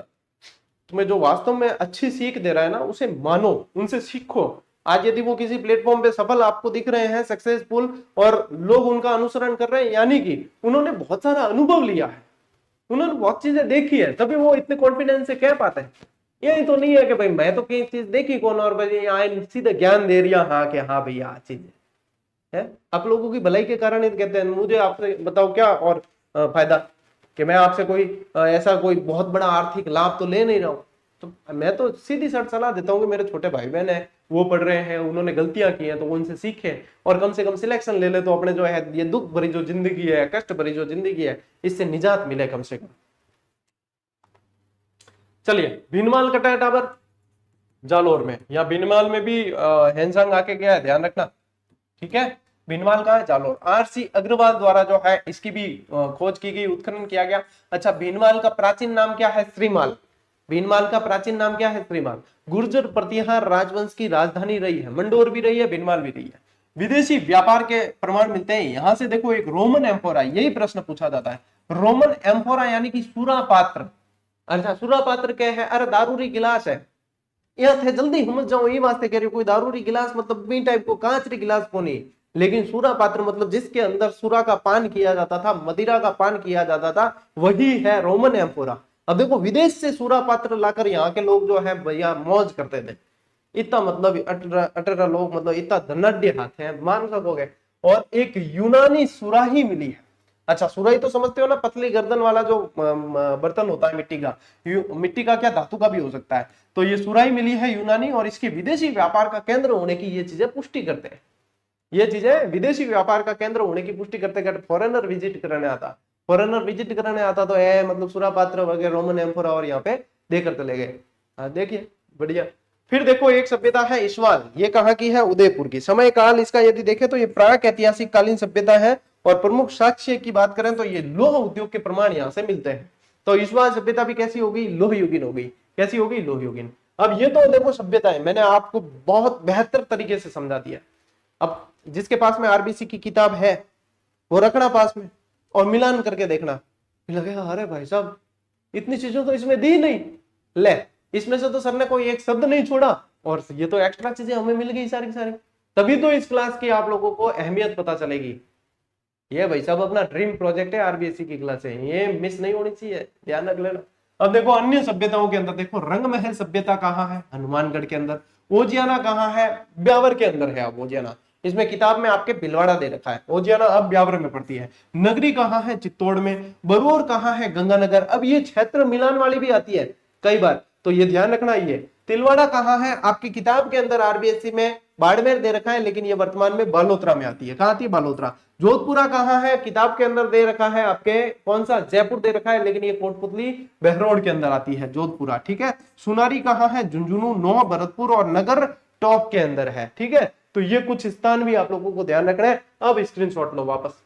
[SPEAKER 1] तुम्हें जो वास्तव में अच्छी सीख दे रहा है ना, उसे मानो, उनसे सीखो। आज यदि वो किसी प्लेटफॉर्म पे सफल आपको दिख रहे हैं, सक्सेसफुल, और लोग उनका अनुसरण कर रहे हैं, यानी कि उन्होंने बहुत सारा अनुभव लिया है, उन्होंने बहुत चीजें देखी है, तभी वो इतने कॉन्फिडेंस से कह पाते हैं। ये तो नहीं है कि भाई मैं तो कई चीज देखी कौन, और भाई यहाँ सीधा ज्ञान दे रही हाँ कि हाँ भैया चीज है। आप लोगों की भलाई के कारण कहते हैं, मुझे आपसे बताओ क्या और फायदा, कि मैं आपसे कोई ऐसा कोई बहुत बड़ा आर्थिक लाभ तो ले नहीं रहा हूं, तो मैं तो सीधी सर सलाह देता हूँ कि मेरे छोटे भाई बहन है, वो पढ़ रहे हैं, उन्होंने गलतियां की हैं, तो उनसे सीखें और कम से कम सिलेक्शन ले ले, तो अपने जो है ये दुख भरी जो जिंदगी है, कष्ट भरी जो जिंदगी है, इससे निजात मिले कम से कम। चलिए, भीनमाल कटा है टावर जालोर में, या भीनमाल में भी हैंसांग आके गया है, ध्यान रखना, ठीक है। भीनमाल कहाँ है? जालोर। आरसी अग्रवाल द्वारा जो है इसकी भी खोज की गई, उत्खनन किया गया। अच्छा, भीनमाल का प्राचीन नाम क्या है? श्रीमाल। भीनमाल का प्राचीन नाम क्या है? श्रीमाल। गुर्जर प्रतिहार राजवंश की राजधानी रही है, मंडोर भी रही है, भीनमाल भी रही है। विदेशी व्यापार के प्रमाण मिलते हैं, यहां से देखो एक रोमन एम्फोरा, यही प्रश्न पूछा जाता है, रोमन एम्फोरा यानी कि सुरा पात्र। अच्छा, सुरा पात्र क्या है? अरे दारूरी गिलास है, यह थे जल्दी समझ जाओ, ये वास्ते कह रही हो, कोई दारूरी गिलास मतलब बी टाइप को कांचरी गिलास को नहीं, लेकिन सूरा पात्र मतलब जिसके अंदर सूरा का पान किया जाता था, मदिरा का पान किया जाता था, वही है रोमन एम्फोरा। अब देखो, विदेश से सूरा पात्र लाकर यहाँ के लोग जो है भैया मौज करते थे, इतना मतलब अटरा लोग, मतलब इतना धनाढ़ हाथ है, मान सकोगे। और एक यूनानी सुराही मिली है। अच्छा, सुराही तो समझते हो ना, पतली गर्दन वाला जो बर्तन होता है मिट्टी का, मिट्टी का क्या धातु का भी हो सकता है, तो ये सुराही मिली है यूनानी, और इसकी विदेशी व्यापार का केंद्र होने की ये चीजें पुष्टि करते हैं। ये चीजें विदेशी व्यापार का केंद्र होने की पुष्टि करते करते फॉरेनर विजिट कराने आता, फॉरेनर विजिट कराने आता तो मतलब सुरापात्र वगैरह रोमन एम्फोरा और यहाँ पे देकर चले गए। देखिए बढ़िया। फिर देखो एक सभ्यता है इस्वाल, ये कहाँ की है? उदयपुर की। समय काल इसका यदि देखें तो ये प्राक ऐतिहासिक कालीन सभ्यता है, और प्रमुख साक्ष्य की बात करें तो ये लोह उद्योग के प्रमाण यहाँ से मिलते हैं। तो इस्वाल सभ्यता भी कैसी होगी? लोह युगीन होगी। कैसी होगी? लोह युगीन। अब ये तो देखो सभ्यता है, मैंने आपको बहुत बेहतर तरीके से समझा दिया। अब जिसके पास में आरबीसी की किताब है वो रखना पास में और मिलान करके देखना, लगेगा अरे भाई साहब इतनी चीजों तो इसमें दी नहीं, ले इसमें से तो सर ने कोई एक शब्द नहीं छोड़ा, और ये तो एक्स्ट्रा चीजें हमें मिल गई सारी की सारी। तभी तो इस क्लास की आप लोगों को अहमियत पता चलेगी। ये भाई साहब अपना ड्रीम प्रोजेक्ट है, आरबीएससी की क्लास है, ये मिस नहीं होनी चाहिए, ध्यान रख लेना। अब देखो अन्य सभ्यताओं के अंदर देखो, रंगमहल सभ्यता कहाँ है? हनुमानगढ़ के अंदर। ओजियाना कहाँ है? ब्यावर के अंदर है। अब ओजियाना, इसमें किताब में आपके भिलवाड़ा दे रखा है, ओजियाना अब ब्यावर में पड़ती है। नगरी कहाँ है? चित्तौड़ में। बरूर कहाँ है? गंगानगर। अब ये क्षेत्र मिलान वाली भी आती है कई बार, तो ये ध्यान रखना। ये तिलवाड़ा कहाँ है? आपकी किताब के अंदर आरबीएससी में बाड़मेर दे रखा है, लेकिन ये वर्तमान में बालोतरा में आती है। कहाँ आती है? बालोतरा। जोधपुरा कहाँ है? किताब के अंदर दे रखा है आपके, कौन सा? जयपुर दे रखा है, लेकिन ये कोटपुतली बहरोड के अंदर आती है, जोधपुरा, ठीक है। सुनारी कहाँ है? झुंझुनू, नौ, भरतपुर और नगर टॉप के अंदर है, ठीक है। तो ये कुछ स्थान भी आप लोगों को ध्यान रखना है। अब स्क्रीनशॉट लो वापस।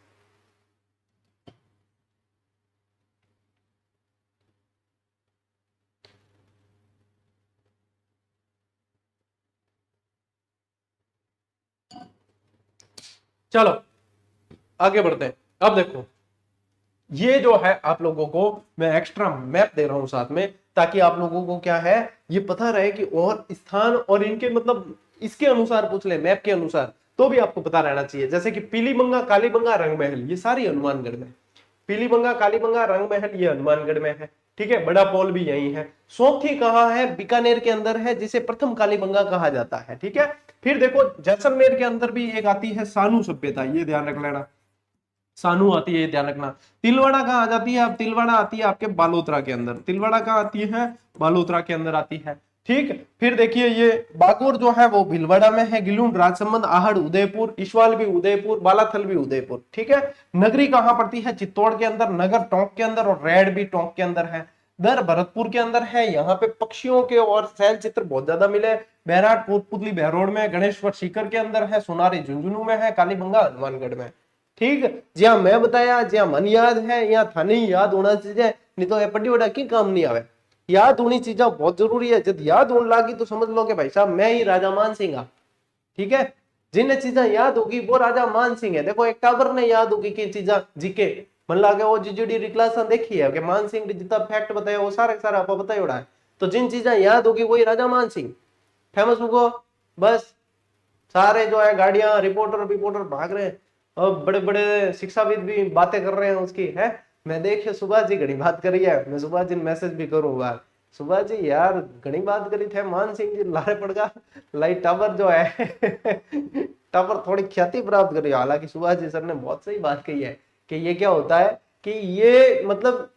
[SPEAKER 1] चलो आगे बढ़ते हैं। अब देखो, ये जो है आप लोगों को मैं एक्स्ट्रा मैप दे रहा हूं साथ में, ताकि आप लोगों को क्या है ये पता रहे कि और स्थान और इनके मतलब इसके अनुसार पूछ ले, मैप के अनुसार, तो भी आपको पता रहना चाहिए। जैसे कि पीलीबंगा, कालीबंगा, रंगमहल, ये सारी हनुमानगढ़ में। पीलीबंगा, कालीबंगा, रंगमहल ये हनुमानगढ़ में है, ठीक है। बड़ा पोल भी यही है। सोथी कहाँ है? बीकानेर के अंदर है, जिसे प्रथम कालीबंगा कहा जाता है, ठीक है। फिर देखो जैसलमेर के अंदर भी एक आती है सानू सभ्यता, ये ध्यान रख लेना, सानू आती है, ध्यान रखना। तिलवाड़ा कहाँ आ जाती है? अब तिलवाड़ा आती है आपके बालोतरा के अंदर। तिलवाड़ा कहाँ आती है? बालोतरा के अंदर आती है, ठीक। फिर देखिए ये बागोर जो है वो भीलवाड़ा में है। गिलून, राजसमंद, आहड़ उदयपुर, इशवाल भी उदयपुर, बालाथल भी उदयपुर, ठीक है। नगरी कहाँ पड़ती है? चित्तौड़ के अंदर, नगर टोंक के अंदर, और रेड भी टोंक के अंदर है। दर भरतपुर के अंदर है। यहाँ पे पक्षियों के और शैल चित्र बहुत ज्यादा मिले। बैराट कोटपुतली बहरोड में, गणेश्वर सीकर के अंदर है, सोनारी झुंझुनू में है, कालीबंगा हनुमानगढ़ में, ठीक। ज्या मैं बताया, ज्या मन याद है, या थाने याद होना चाहिए, नहीं तो पट्टी वड़ा की काम नहीं आवे। याद होनी चीजें बहुत जरूरी है। जब याद होने लगी तो समझ लो कि भाई साहब मैं ही राजा मान सिंह हाँ, ठीक है। जिन्हें चीजें याद होगी वो राजा मान सिंह है। देखो एक टावर ने याद होगी कि चीजा जीके मन लागे वो जीजीडी क्लास देखी है कि मान सिंह ने जितना फैक्ट बताया वो सारा सारा आपको बताया उड़ा है। तो जिन चीजें याद होगी वही राजा मान सिंह फेमस होगा। बस सारे जो है गाड़ियां रिपोर्टर रिपोर्टर भाग रहे हैं, और बड़े बड़े शिक्षाविद भी बातें कर रहे हैं उसकी है। मैं देखिए सुभाष जी घनी बात करी है, मैं सुभाष जी मैसेज भी करूंगा, सुभाष जी यार घनी बात करी थे, मान सिंह जी लारे पड़गा लाइट टावर जो है टावर थोड़ी ख्याति प्राप्त करी। हालांकि सुभाष जी सर ने बहुत सही बात कही है कि ये क्या होता है कि ये मतलब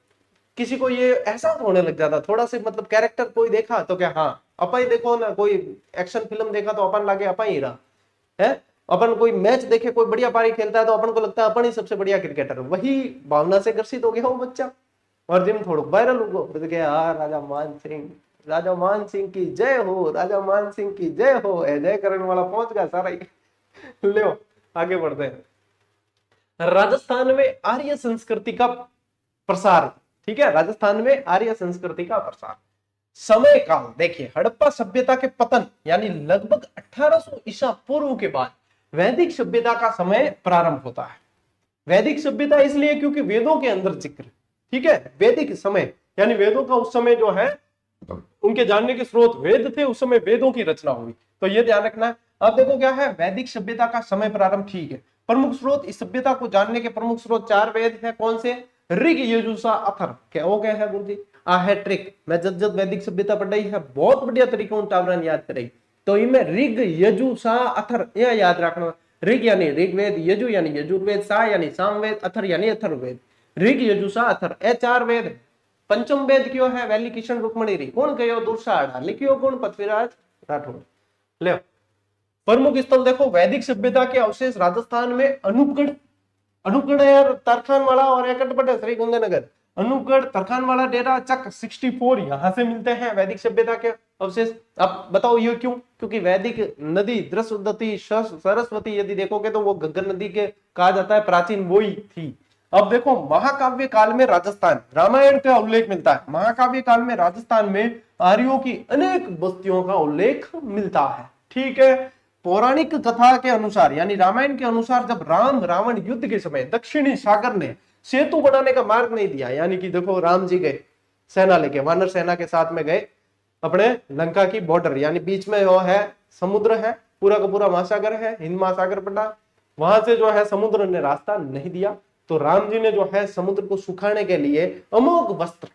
[SPEAKER 1] किसी को ये एहसास होने लग जाता, थोड़ा सा मतलब कैरेक्टर कोई देखा तो क्या, हाँ अपन ही देखो ना, कोई एक्शन फिल्म देखा तो अपन लागे अपन ही रहा है, अपन कोई मैच देखे कोई बढ़िया पारी खेलता है तो अपन को लगता है अपन ही सबसे बढ़िया क्रिकेटर, वही भावना से ग्रसित हो गया वो बच्चा और जिम थोड़ा वायरल हो गया, यार राजा मान सिंह, राजा मान सिंह की जय हो, राजा मान सिंह की जय हो, जय करने वाला पहुंच गया सारा ही। लो आगे बढ़ते हैं। राजस्थान में आर्य संस्कृति का प्रसार, ठीक है, राजस्थान में आर्य संस्कृति का प्रसार। समय काल देखिए, हड़प्पा सभ्यता के पतन यानी लगभग 1800 ईसा पूर्व के बाद वैदिक सभ्यता का समय प्रारंभ होता है। वैदिक सभ्यता इसलिए क्योंकि वेदों के अंदर जिक्र, ठीक है, वैदिक समय यानी वेदों का उस समय जो है उनके जानने के स्रोत वेद थे, उस समय वेदों की रचना हुई, तो ये ध्यान रखना है। अब देखो क्या है, वैदिक सभ्यता का समय प्रारंभ, ठीक है, प्रमुख स्रोत इस सभ्यता को जानने के प्रमुख स्रोत 4 वेद है, कौन से, ऋग यजुषा अथर्व, क्या हो गया है गुरु जी, आ है ट्रिक, मैं जब वैदिक सभ्यता पढ़ रही है बहुत बढ़िया तरीके से टावरन याद करेगी, तो इनमें ऋग यजुषा अथर्व यह याद रखना, ऋग यानी ऋग्वेद, यजु यानी यजुर्वेद, सा यानी सामवेद, अथर्व यानी अथर्ववेद, ऋग यजुषा अथर्व ए 4 वेद। पंचम वेद क्यों है, वैली किशन रुक्मणी री, कौन कहो दुर्साढ़ा, लिखियो कौन, पृथ्वीराज राठौड़। ले प्रमुख स्थल देखो वैदिक सभ्यता के अवशेष राजस्थान में अनूपगढ़, अनूपगढ़ यार तरखान वाला और एकटपट श्री गुंजनगर, अनूपगढ़ तरखान वाला डेरा चक 64 यहां से मिलते हैं वैदिक सभ्यता के अवशेष। अब बताओ ये क्यों, क्योंकि वैदिक नदी द्रस्वती सरस्वती यदि देखोगे तो वो गंगा नदी के कहा जाता है प्राचीन वो ही थी। अब देखो महाकाव्य काल में राजस्थान, रामायण का उल्लेख मिलता है, महाकाव्य काल में राजस्थान में आर्यों की अनेक बस्तियों का उल्लेख मिलता है, ठीक है। पौराणिक कथा के अनुसार यानी रामायण के अनुसार जब राम रावण युद्ध के समय दक्षिणी सागर ने सेतु बनाने का मार्ग नहीं दिया, यानी कि देखो राम जी गए सेना लेके, वानर सेना के साथ में गए अपने लंका की बॉर्डर, यानी बीच में वो है समुद्र है, पूरा का पूरा महासागर है, हिंद महासागर पड़ा, वहां से जो है समुद्र ने रास्ता नहीं दिया, तो राम जी ने जो है समुद्र को सुखाने के लिए अमोघ वस्त्र,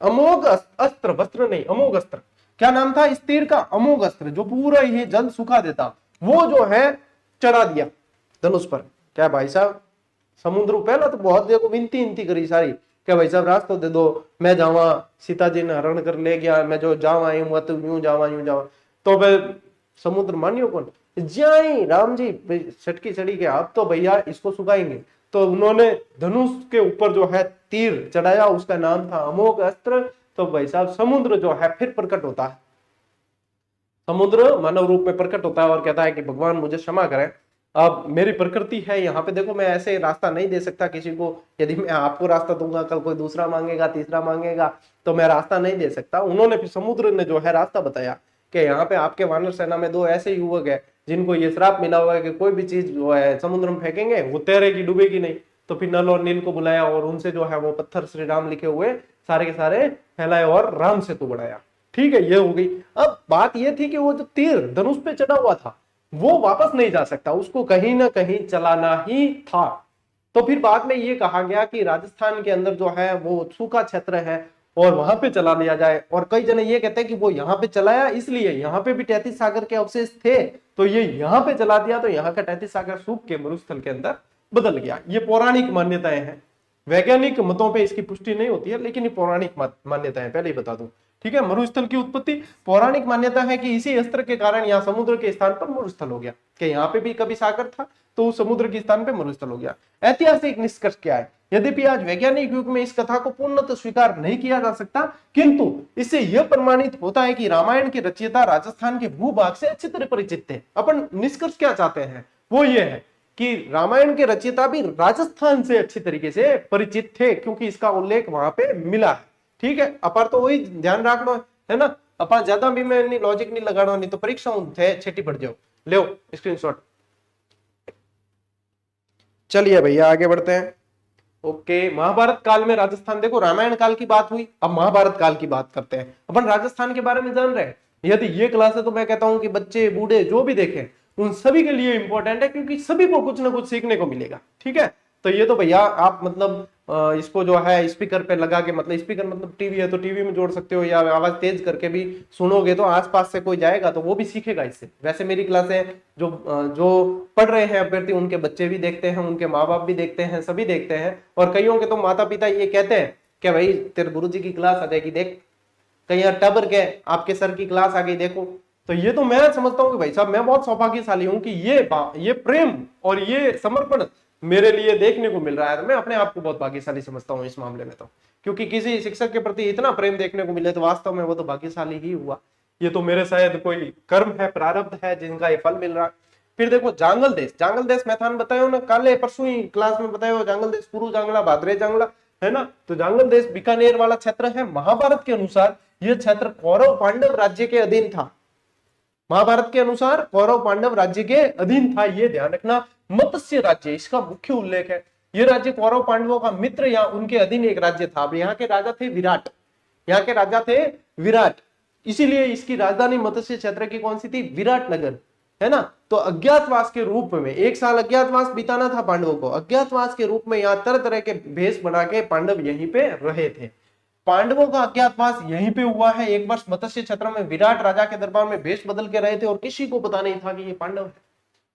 [SPEAKER 1] अमोघ अस्त्र, वस्त्र नहीं अमोघ अस्त्र, क्या नाम था इस तीर का, अमोघ अस्त्र, जो पूरा ही जल सुखा देता, वो जो है चढ़ा दिया धनुष पर। क्या भाई साहब, समुद्र पहला तो बहुत देखो विनती विनती करी सारी, क्या भाई साहब रास्ता दे दो, मैं जावा, सीता जी ने हरण कर ले गया, मैं जो जावा यूं तो यूं जावा यूं जावा, तो फिर समुद्र मानियो कौन, जाए राम जी छटकी चढ़ी के अब तो भैया इसको सुखाएंगे, तो उन्होंने धनुष के ऊपर जो है तीर चढ़ाया, उसका नाम था अमोघ अस्त्र। तो भाई साहब समुद्र जो है फिर प्रकट होता है, समुद्र मानव रूप में प्रकट होता है और कहता है कि भगवान मुझे क्षमा करें, अब मेरी प्रकृति है यहाँ पे देखो मैं ऐसे रास्ता नहीं दे सकता किसी को, यदि मैं आपको रास्ता दूंगा कल कोई दूसरा मांगेगा तीसरा मांगेगा तो मैं रास्ता नहीं दे सकता। उन्होंने फिर समुद्र ने जो है रास्ता बताया कि यहाँ पे आपके वानर सेना में 2 ऐसे युवक है जिनको ये श्राप मिला हुआ है कि कोई भी चीज जो है समुद्र में फेंकेंगे वो तैरेगी डूबेगी नहीं, तो फिर नल और नील को बुलाया और उनसे जो है वो पत्थर श्री राम लिखे हुए सारे के सारे फैलाए और राम सेतु बनाया, ठीक है, ये हो गई। अब बात ये थी कि वो जो तीर धनुष पे चढ़ा हुआ था वो वापस नहीं जा सकता, उसको कहीं ना कहीं चलाना ही था, तो फिर बाद में ये कहा गया कि राजस्थान के अंदर जो है वो सूखा क्षेत्र है और वहां पे चला लिया जाए, और कई जने ये कहते हैं कि वो यहाँ पे चलाया इसलिए यहाँ पे भी 33 सागर के अवशेष थे तो ये यहाँ पे चला दिया तो यहाँ का 33 सागर सूख के मरुस्थल के अंदर बदल गया। ये पौराणिक मान्यताएं हैं, वैज्ञानिक मतों पे इसकी पुष्टि नहीं होती है, लेकिन ये पौराणिक मान्यताएं पहले ही बता दूं, ठीक है। मरुस्थल की उत्पत्ति पौराणिक मान्यता है कि इसी अस्त्र के कारण यहाँ समुद्र के स्थान पर मरुस्थल हो गया, कि यहाँ पे भी कभी सागर था तो उस समुद्र के स्थान पे मरुस्थल हो गया। ऐतिहासिक निष्कर्ष क्या है, यद्यपि आज वैज्ञानिक युग में इस कथा को पूर्णतः स्वीकार नहीं किया जा सकता, किंतु इससे यह प्रमाणित होता है कि रामायण के रचयिता राजस्थान के भूभाग से अच्छी तरह परिचित थे। अपन निष्कर्ष क्या चाहते हैं वो ये है कि रामायण के रचयिता भी राजस्थान से अच्छी तरीके से परिचित थे, क्योंकि इसका उल्लेख वहां पे मिला है, ठीक है। अपर तो वही ध्यान रखना है ना, अपन ज्यादा भी मैं नहीं लॉजिक नहीं लगाना, नहीं तो परीक्षा छेटी पड़ जाओ। ले स्क्रीनशॉट। चलिए भैया आगे बढ़ते हैं। ओके, महाभारत काल में राजस्थान, देखो रामायण काल की बात हुई, अब महाभारत काल की बात करते हैं। अपन राजस्थान के बारे में जान रहे हैं, यदि ये क्लास है तो मैं कहता हूं कि बच्चे बूढ़े जो भी देखें उन सभी के लिए इंपॉर्टेंट है, क्योंकि सभी को कुछ ना कुछ सीखने को मिलेगा, ठीक है। तो ये तो भैया आप मतलब इसको जो है स्पीकर पे लगा के, मतलब स्पीकर मतलब टीवी है तो टीवी में जोड़ सकते हो, या आवाज तेज करके भी सुनोगे तो आसपास से कोई जाएगा तो वो भी सीखेगा इससे। वैसे मेरी क्लासें जो पढ़ रहे हैं अभ्यर्थी उनके बच्चे भी देखते हैं, उनके माँ बाप भी देखते हैं, सभी देखते हैं, और कईयों के तो माता पिता ये कहते हैं क्या भाई तेरे गुरुजी की क्लास आ जाएगी, देख कहीं यहाँ टबर के आपके सर की क्लास आ गई देखो। तो ये तो मैं समझता हूँ कि भाई साहब मैं बहुत सौभाग्यशाली हूँ कि ये प्रेम और ये समर्पण मेरे लिए देखने को मिल रहा है। तो मैं अपने आप को बहुत भाग्यशाली समझता हूँ इस मामले में, तो क्योंकि किसी शिक्षक के प्रति इतना प्रेम देखने को मिले तो वास्तव में वो तो भाग्यशाली ही हुआ। ये तो मेरे शायद कोई कर्म है, प्रारब्ध है, जिनका ये फल मिल रहा है। फिर देखो जांगल देश मैं थान बतायो ना, काले परसों ही क्लास में बतायो, जांगल देश पुरु जांगला भाद्रे जांगला है ना। तो जांगल देश बीकानेर वाला क्षेत्र है। महाभारत के अनुसार यह क्षेत्र कौरव पांडव राज्य के अधीन था। महाभारत के अनुसार कौरव पांडव राज्य के अधीन था, ये ध्यान रखना। मत्स्य राज्य इसका मुख्य उल्लेख है। ये राज्य कौरव पांडवों का मित्र या उनके अधीन एक राज्य था। अब यहाँ के राजा थे विराट, यहाँ के राजा थे विराट, इसीलिए इसकी राजधानी मत्स्य क्षेत्र की कौन सी थी, विराटनगर, है ना। तो अज्ञातवास के रूप में 1 साल अज्ञातवास बिताना था पांडवों को। अज्ञातवास के रूप में यहाँ तरह तरह के भेष बना के पांडव यहीं पे रहे थे। पांडवों का अज्ञातवास यहीं पे हुआ है। 1 वर्ष मत्स्य क्षेत्र में विराट राजा के दरबार में भेष बदल के रहे थे और किसी को पता नहीं था कि ये पांडव है।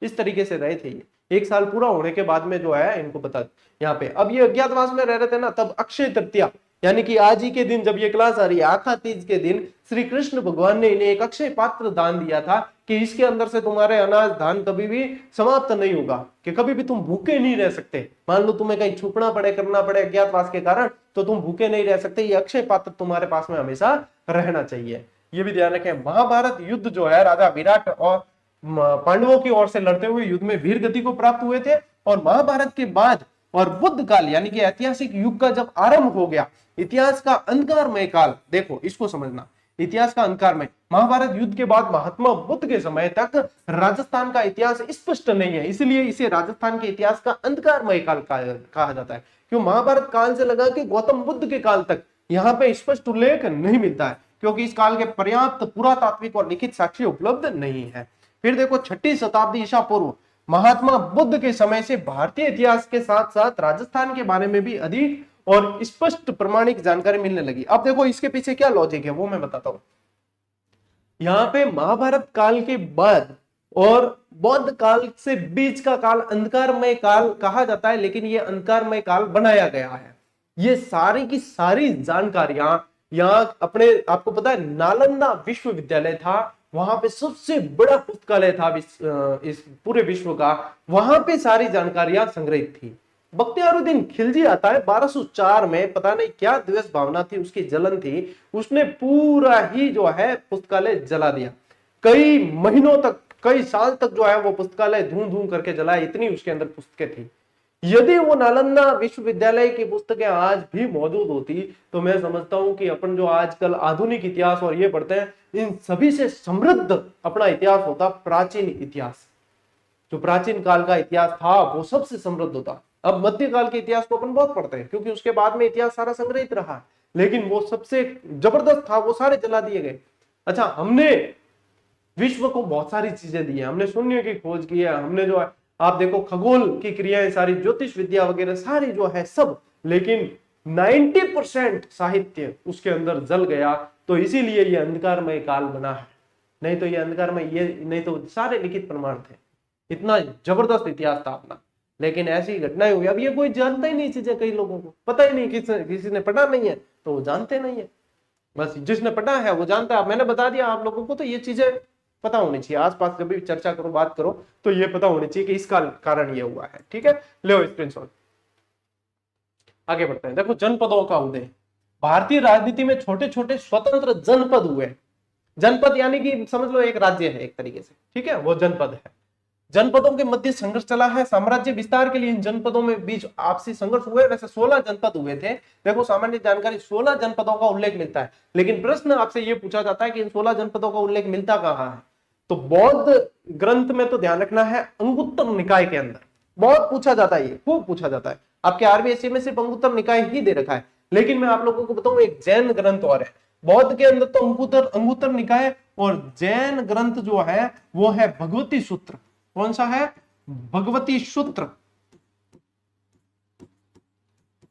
[SPEAKER 1] इस तरीके से रहे थे ये। 1 साल पूरा होने के बाद में जो है इनको पता यहाँ पे। अब ये अज्ञातवास में रह रहे थे ना, तब अक्षय तृतीया यानी कि आज ही के दिन जब ये क्लास आ रही है, आखा तीज के दिन श्री कृष्ण भगवान ने इन्हें एक अक्षय पात्र दान दिया था कि इसके अंदर से तुम्हारे अनाज धान कभी भी समाप्त नहीं होगा, कि कभी भी तुम भूखे नहीं रह सकते। मान लो तुम्हें कहीं छुपना पड़े, करना पड़े अज्ञातवास के कारण, तो तुम भूखे नहीं रह सकते। ये अक्षय पात्र तुम्हारे पास में हमेशा रहना चाहिए, ये भी ध्यान रखें। महाभारत युद्ध जो है राजा विराट और पांडवों की ओर से लड़ते हुए युद्ध में वीर गति को प्राप्त हुए थे। और महाभारत के बाद और बुद्ध काल यानी कि ऐतिहासिक युग का जब आरंभ हो गया, इतिहास का अंधकारमय काल, देखो इसको समझना, इतिहास का अंधकारमय, महाभारत युद्ध के बाद महात्मा बुद्ध के समय तक राजस्थान का इतिहास स्पष्ट नहीं है, इसलिए इसे राजस्थान के इतिहास का अंधकारमय काल कहा जाता है। क्यों, महाभारत काल से लगा कि गौतम बुद्ध के काल तक यहाँ पे स्पष्ट उल्लेख नहीं मिलता है, क्योंकि इस काल के पर्याप्त पुरातात्विक और लिखित साक्ष्य उपलब्ध नहीं है। फिर देखो 6ठी शताब्दी ईसा पूर्व, महात्मा बुद्ध के समय से भारतीय इतिहास के साथ साथ राजस्थान के बारे में भी अधिक और स्पष्ट प्रमाणिक जानकारी मिलने लगी। अब देखो इसके पीछे क्या लॉजिक है वो मैं बताता हूं। यहाँ पे महाभारत काल के बाद और बौद्ध काल से बीच का काल अंधकारमय काल कहा जाता है, लेकिन ये अंधकारमय काल बनाया गया है। ये सारी की सारी जानकारियां यहाँ अपने, आपको पता है नालंदा विश्वविद्यालय था, वहां पे सबसे बड़ा पुस्तकालय था इस पूरे विश्व का, वहां पे सारी जानकारियां संग्रहित थी। बख्तियारुद्दीन खिलजी आता है 1204 में, पता नहीं क्या द्वेष भावना थी, उसकी जलन थी, उसने पूरा ही जो है पुस्तकालय जला दिया। कई महीनों तक, कई साल तक जो है वो पुस्तकालय धूम धूम करके जलाया, इतनी उसके अंदर पुस्तकें थी। यदि वो नालंदा विश्वविद्यालय की पुस्तकें आज भी मौजूद होती तो मैं समझता हूं कि अपन जो आजकल आधुनिक इतिहास और ये पढ़ते हैं, इन सभी से समृद्ध अपना इतिहास होता। प्राचीन इतिहास, जो प्राचीन काल का इतिहास था वो सबसे समृद्ध होता। अब मध्यकाल के इतिहास को अपन बहुत पढ़ते हैं क्योंकि उसके बाद में इतिहास सारा संग्रहित रहा, लेकिन वो सबसे जबरदस्त था, वो सारे जला दिए गए। अच्छा, हमने विश्व को बहुत सारी चीजें दी है, हमने शून्य की खोज की है, हमने जो है आप देखो खगोल की क्रियाएं सारी, ज्योतिष विद्या वगैरह सारी जो है सब, लेकिन 90% साहित्य उसके अंदर जल गया। तो इसीलिए ये अंधकारमय काल बना है, नहीं तो ये अंधकारमय, ये नहीं तो सारे लिखित प्रमाण थे। इतना जबरदस्त इतिहास था अपना, लेकिन ऐसी घटनाएं हुई। अब ये कोई जानता ही नहीं चीजें, कई लोगों को पता ही नहीं, किसी ने पढ़ा नहीं है तो वो जानते नहीं है, बस जिसने पढ़ा है वो जानता है। मैंने बता दिया आप लोगों को, तो ये चीजें पता होनी चाहिए। आसपास जब भी चर्चा करो, बात करो, तो ये पता होनी चाहिए कि इसका कारण ये हुआ है। ठीक है, ले स्क्रीनशॉट, आगे बढ़ते हैं। देखो जनपदों का उदय, भारतीय राजनीति में छोटे छोटे स्वतंत्र जनपद हुए। जनपद यानी कि समझ लो एक राज्य है एक तरीके से, ठीक है, वो जनपद है। जनपदों के मध्य संघर्ष चला है, साम्राज्य विस्तार के लिए इन जनपदों में बीच आपसी संघर्ष हुए। वैसे 16 जनपद हुए थे। देखो सामान्य जानकारी 16 जनपदों का उल्लेख मिलता है, लेकिन प्रश्न आपसे यह पूछा जाता है कि इन 16 जनपदों का उल्लेख मिलता कहां है। तो बौद्ध ग्रंथ में तो ध्यान रखना है, अंगुत्तर निकाय के अंदर बहुत पूछा जाता है, ये खूब पूछा जाता है। आपके आरबीएससी में सिर्फ अंगुत्तर निकाय ही दे रखा है, लेकिन मैं आप लोगों को बताऊं एक जैन ग्रंथ और है। बौद्ध के अंदर तो अंगुत्तर निकाय, और जैन ग्रंथ जो है वो है भगवती सूत्र। कौन सा है? भगवती सूत्र।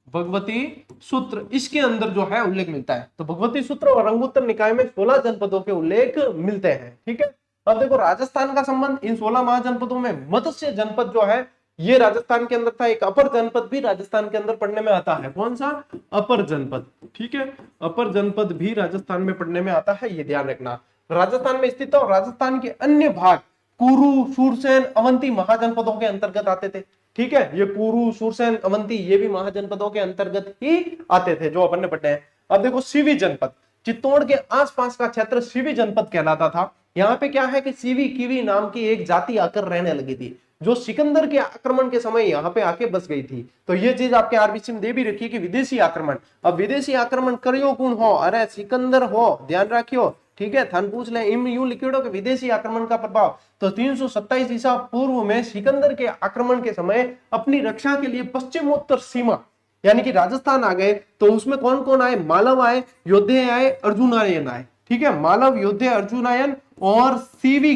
[SPEAKER 1] भगवती सूत्र, इसके अंदर जो है उल्लेख मिलता है। तो भगवती सूत्र और अंगुत्तर निकाय में 16 जनपदों के उल्लेख मिलते हैं। ठीक है, अब देखो राजस्थान का संबंध इन 16 महाजनपदों में मत्स्य जनपद जो है ये राजस्थान के अंदर था। एक अपर जनपद भी राजस्थान के अंदर पढ़ने में आता है, कौन सा? अपर जनपद। ठीक है, अपर जनपद भी राजस्थान में पढ़ने में आता है, ये ध्यान रखना। राजस्थान में स्थित था और राजस्थान के अन्य भाग कुरु, शूरसेन, अवंती महाजनपदों के अंतर्गत आते थे। ठीक है, ये कुरु, शूरसेन, अवंती ये भी महाजनपदों के अंतर्गत ही आते थे जो अपन ने पढ़े हैं। अब देखो सीवी जनपद, चित्तौड़ के आसपास का क्षेत्र सीवी जनपद कहलाता था। यहाँ पे क्या है कि सीवी कीवी नाम की एक जाति आकर रहने लगी थी, जो सिकंदर के आक्रमण के समय यहाँ पे आके बस गई थी। तो ये चीज आपके आरबीसी में दे भी रखी है कि विदेशी आक्रमण। अब विदेशी आक्रमण करियो कौन हो? अरे सिकंदर हो, ध्यान रखियो। ठीक है, थान पूछ ले इम यूं लिखियो कि विदेशी आक्रमण का प्रभाव। तो 327 ईसा पूर्व में सिकंदर के आक्रमण के समय अपनी रक्षा के लिए पश्चिमोत्तर सीमा यानी कि राजस्थान आ गए। तो उसमें कौन कौन आए? मालव आए, योद्धे आए, अर्जुनायन आए। ठीक है, मालव, योद्धे, अर्जुनायन और सीवी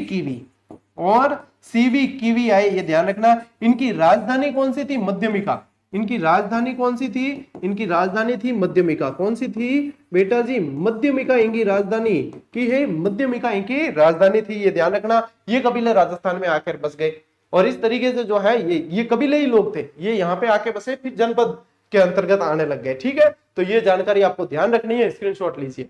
[SPEAKER 1] कीवी आए, ये ध्यान रखना। इनकी राजधानी कौन सी थी? मध्यमिका। इनकी राजधानी कौन सी थी? इनकी राजधानी थी मध्यमिका। कौन सी थी बेटा जी? मध्यमिका इनकी राजधानी की है, मध्यमिका इनकी राजधानी थी, ये ध्यान रखना। ये कबीले राजस्थान में आकर बस गए और इस तरीके से जो है ये कबीले ही लोग थे, ये यहाँ पे आके बसे, फिर जनपद के अंतर्गत आने लग गए। ठीक है, तो ये जानकारी आपको ध्यान रखनी है, स्क्रीनशॉट लीजिए।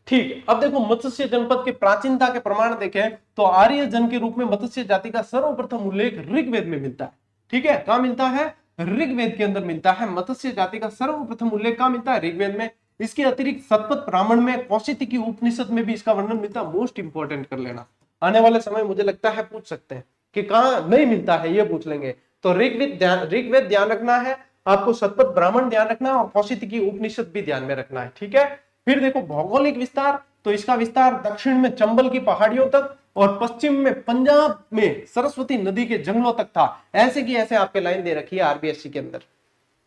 [SPEAKER 1] ठीक है, अब देखो मत्स्य जनपद के प्राचीनता के प्रमाण देखें तो आर्य जन के रूप में मत्स्य जाति का सर्वप्रथम उल्लेख ऋग्वेद में मिलता है। ठीक है, कहां मिलता है? ऋग्वेद के अंदर मिलता है। मत्स्य जाति का सर्वप्रथम उल्लेख कहां मिलता है? ऋग्वेद में। इसके अतिरिक्त शतपथ ब्राह्मण में, कौशिकी उपनिषद में भी इसका वर्णन मिलता है। मोस्ट इंपोर्टेंट कर लेना, आने वाले समय मुझे लगता है पूछ सकते हैं कि कहां नहीं मिलता है, ये पूछ लेंगे। तो ऋग्वेद ध्यान रखना है आपको, शतपथ ब्राह्मण ध्यान रखना और कौशिकी उपनिषद भी ध्यान में रखना है। ठीक है, फिर देखो भौगोलिक विस्तार, तो इसका विस्तार दक्षिण में चंबल की पहाड़ियों तक और पश्चिम में पंजाब में सरस्वती नदी के जंगलों तक था। ऐसे की ऐसे आपके लाइन दे रखी है आरबीएससी के अंदर,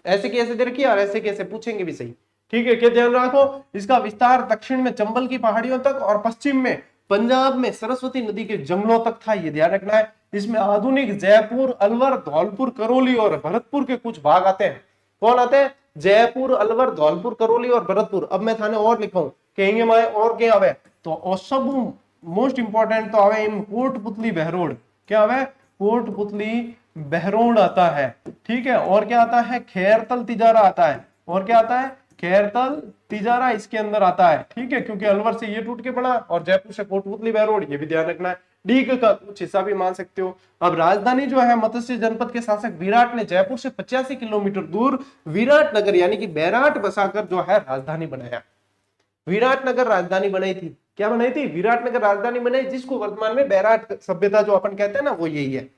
[SPEAKER 1] ऐसे की ऐसे दे रखी है और ऐसे कैसे पूछेंगे भी सही। ठीक है, क्या ध्यान रखो? इसका विस्तार दक्षिण में चंबल की पहाड़ियों तक और पश्चिम में पंजाब में सरस्वती नदी के जंगलों तक था, ये ध्यान रखना है। इसमें आधुनिक जयपुर, अलवर, धौलपुर, करौली और भरतपुर के कुछ भाग आते हैं। कौन आते हैं? जयपुर, अलवर, धौलपुर, करौली और भरतपुर। अब मैं थाने और लिखाऊं कहेंगे मैं और क्या आवे, तो और सब मोस्ट इंपोर्टेंट तो आवे इन कोटपुतली बहरोड। क्या आवे? कोटपुतली बहरोड आता है। ठीक है, और क्या आता है? खैरतल तिजारा आता है। और क्या आता है? खैरतल तिजारा इसके अंदर आता है। ठीक है, क्योंकि अलवर से ये टूट के पड़ा और जयपुर से कोटपुतली बहरोड, ये भी ध्यान रखना है। डीग का कुछ हिस्सा भी मान सकते हो। अब राजधानी जो है मत्स्य जनपद के शासक विराट ने जयपुर से 85 किलोमीटर दूर विराटनगर यानी कि बैराट बसाकर जो है राजधानी बनाया। विराटनगर राजधानी बनाई थी। क्या बनाई थी? विराटनगर राजधानी बनाई, जिसको वर्तमान में बैराट सभ्यता जो अपन कहते हैं ना, वो यही है।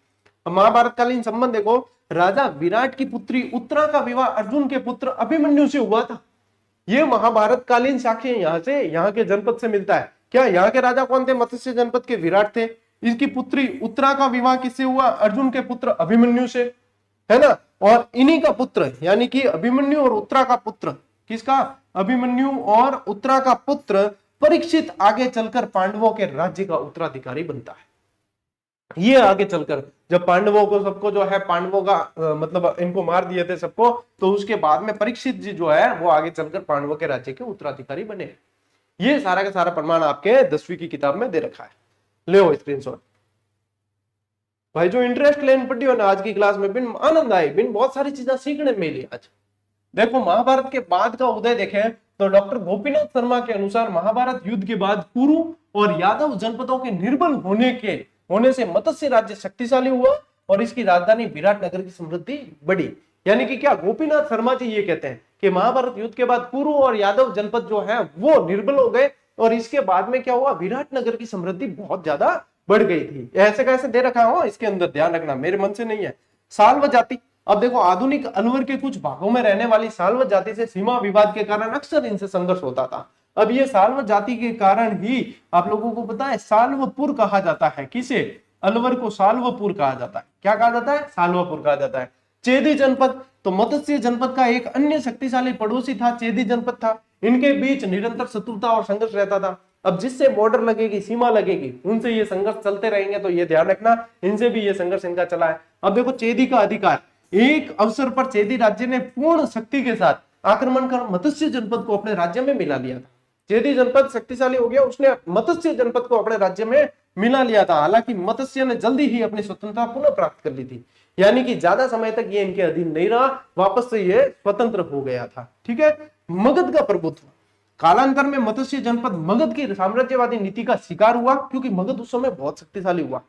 [SPEAKER 1] महाभारत कालीन संबंध देखो, राजा विराट की पुत्री उत्तरा का विवाह अर्जुन के पुत्र अभिमन्यु से हुआ था। ये महाभारत कालीन साक्ष्य यहाँ के जनपद से मिलता है। क्या यहाँ के राजा कौन थे? मत्स्य जनपद के विराट थे। इसकी पुत्री उत्तरा का विवाह किससे हुआ? अर्जुन के पुत्र अभिमन्यु से, है ना। और इन्हीं का पुत्र यानी कि अभिमन्यु और उत्तरा का पुत्र, किसका? अभिमन्यु और उत्तरा का पुत्र परीक्षित आगे चलकर पांडवों के राज्य का उत्तराधिकारी बनता है। ये आगे चलकर जब पांडवों को सबको जो है पांडवों का मतलब इनको मार दिए थे सबको, तो उसके बाद में परीक्षित जी जो है वो आगे चलकर पांडवों के राज्य के उत्तराधिकारी बने। ये सारा का सारा प्रमाण आपके 10वीं की किताब में दे रखा है, ले स्क्रीनशॉट। भाई जो इंटरेस्ट लेन पड़ी हो ना आज की क्लास में, बिन आनंद आए, बिन बहुत सारी चीजें सीखने मिली आज। देखो महाभारत के बाद का उदय देखें तो डॉक्टर गोपीनाथ शर्मा के अनुसार महाभारत युद्ध के बाद कुरु और यादव जनपदों के निर्बल होने से मत्स्य राज्य शक्तिशाली हुआ और इसकी राजधानी विराटनगर की समृद्धि बढ़ी। यानी कि क्या गोपीनाथ शर्मा जी ये कहते हैं कि महाभारत युद्ध के बाद कुरु और यादव जनपद जो है वो निर्बल हो गए और इसके बाद में क्या हुआ? विराटनगर की समृद्धि बहुत ज्यादा बढ़ गई थी। ऐसे कैसे दे रखा हो इसके अंदर, ध्यान रखना, मेरे मन से नहीं है। साल्व जाति, अब देखो आधुनिक अलवर के कुछ भागों में रहने वाली साल्व जाति से सीमा विवाद के कारण अक्सर इनसे संघर्ष होता था। अब ये साल्व जाति के कारण ही आप लोगों को पता है साल्वपुर कहा जाता है। किसे? अलवर को साल्वपुर कहा जाता है। क्या कहा जाता है? साल्वपुर कहा जाता है। चेदी जनपद, तो मत्स्य जनपद का एक अन्य शक्तिशाली पड़ोसी था, चेदी जनपद था। इनके बीच निरंतर शत्रुता और संघर्ष रहता था। अब जिससे बॉर्डर लगेगी, सीमा लगेगी, उनसे ये संघर्ष चलते रहेंगे, तो ये ध्यान रखना इनसे भी ये संघर्ष इनका चला है। अब देखो चेदी का अधिकार, एक अवसर पर चेदी राज्य ने पूर्ण शक्ति के साथ आक्रमण कर मत्स्य जनपद को अपने राज्य में मिला लिया था। चेदी जनपद शक्तिशाली हो गया, उसने मत्स्य जनपद को अपने राज्य में मिला लिया था। हालांकि मत्स्य ने जल्दी ही अपनी स्वतंत्रता पुनः प्राप्त कर ली थी, यानी कि ज्यादा समय तक ये इनके अधीन नहीं रहा, वापस से ये स्वतंत्र हो गया था। ठीक है। मगध का प्रभुत्व, कालांतर में मत्स्य जनपद मगध की साम्राज्यवादी नीति का शिकार हुआ, क्योंकि मगध उस समय बहुत शक्तिशाली हुआ,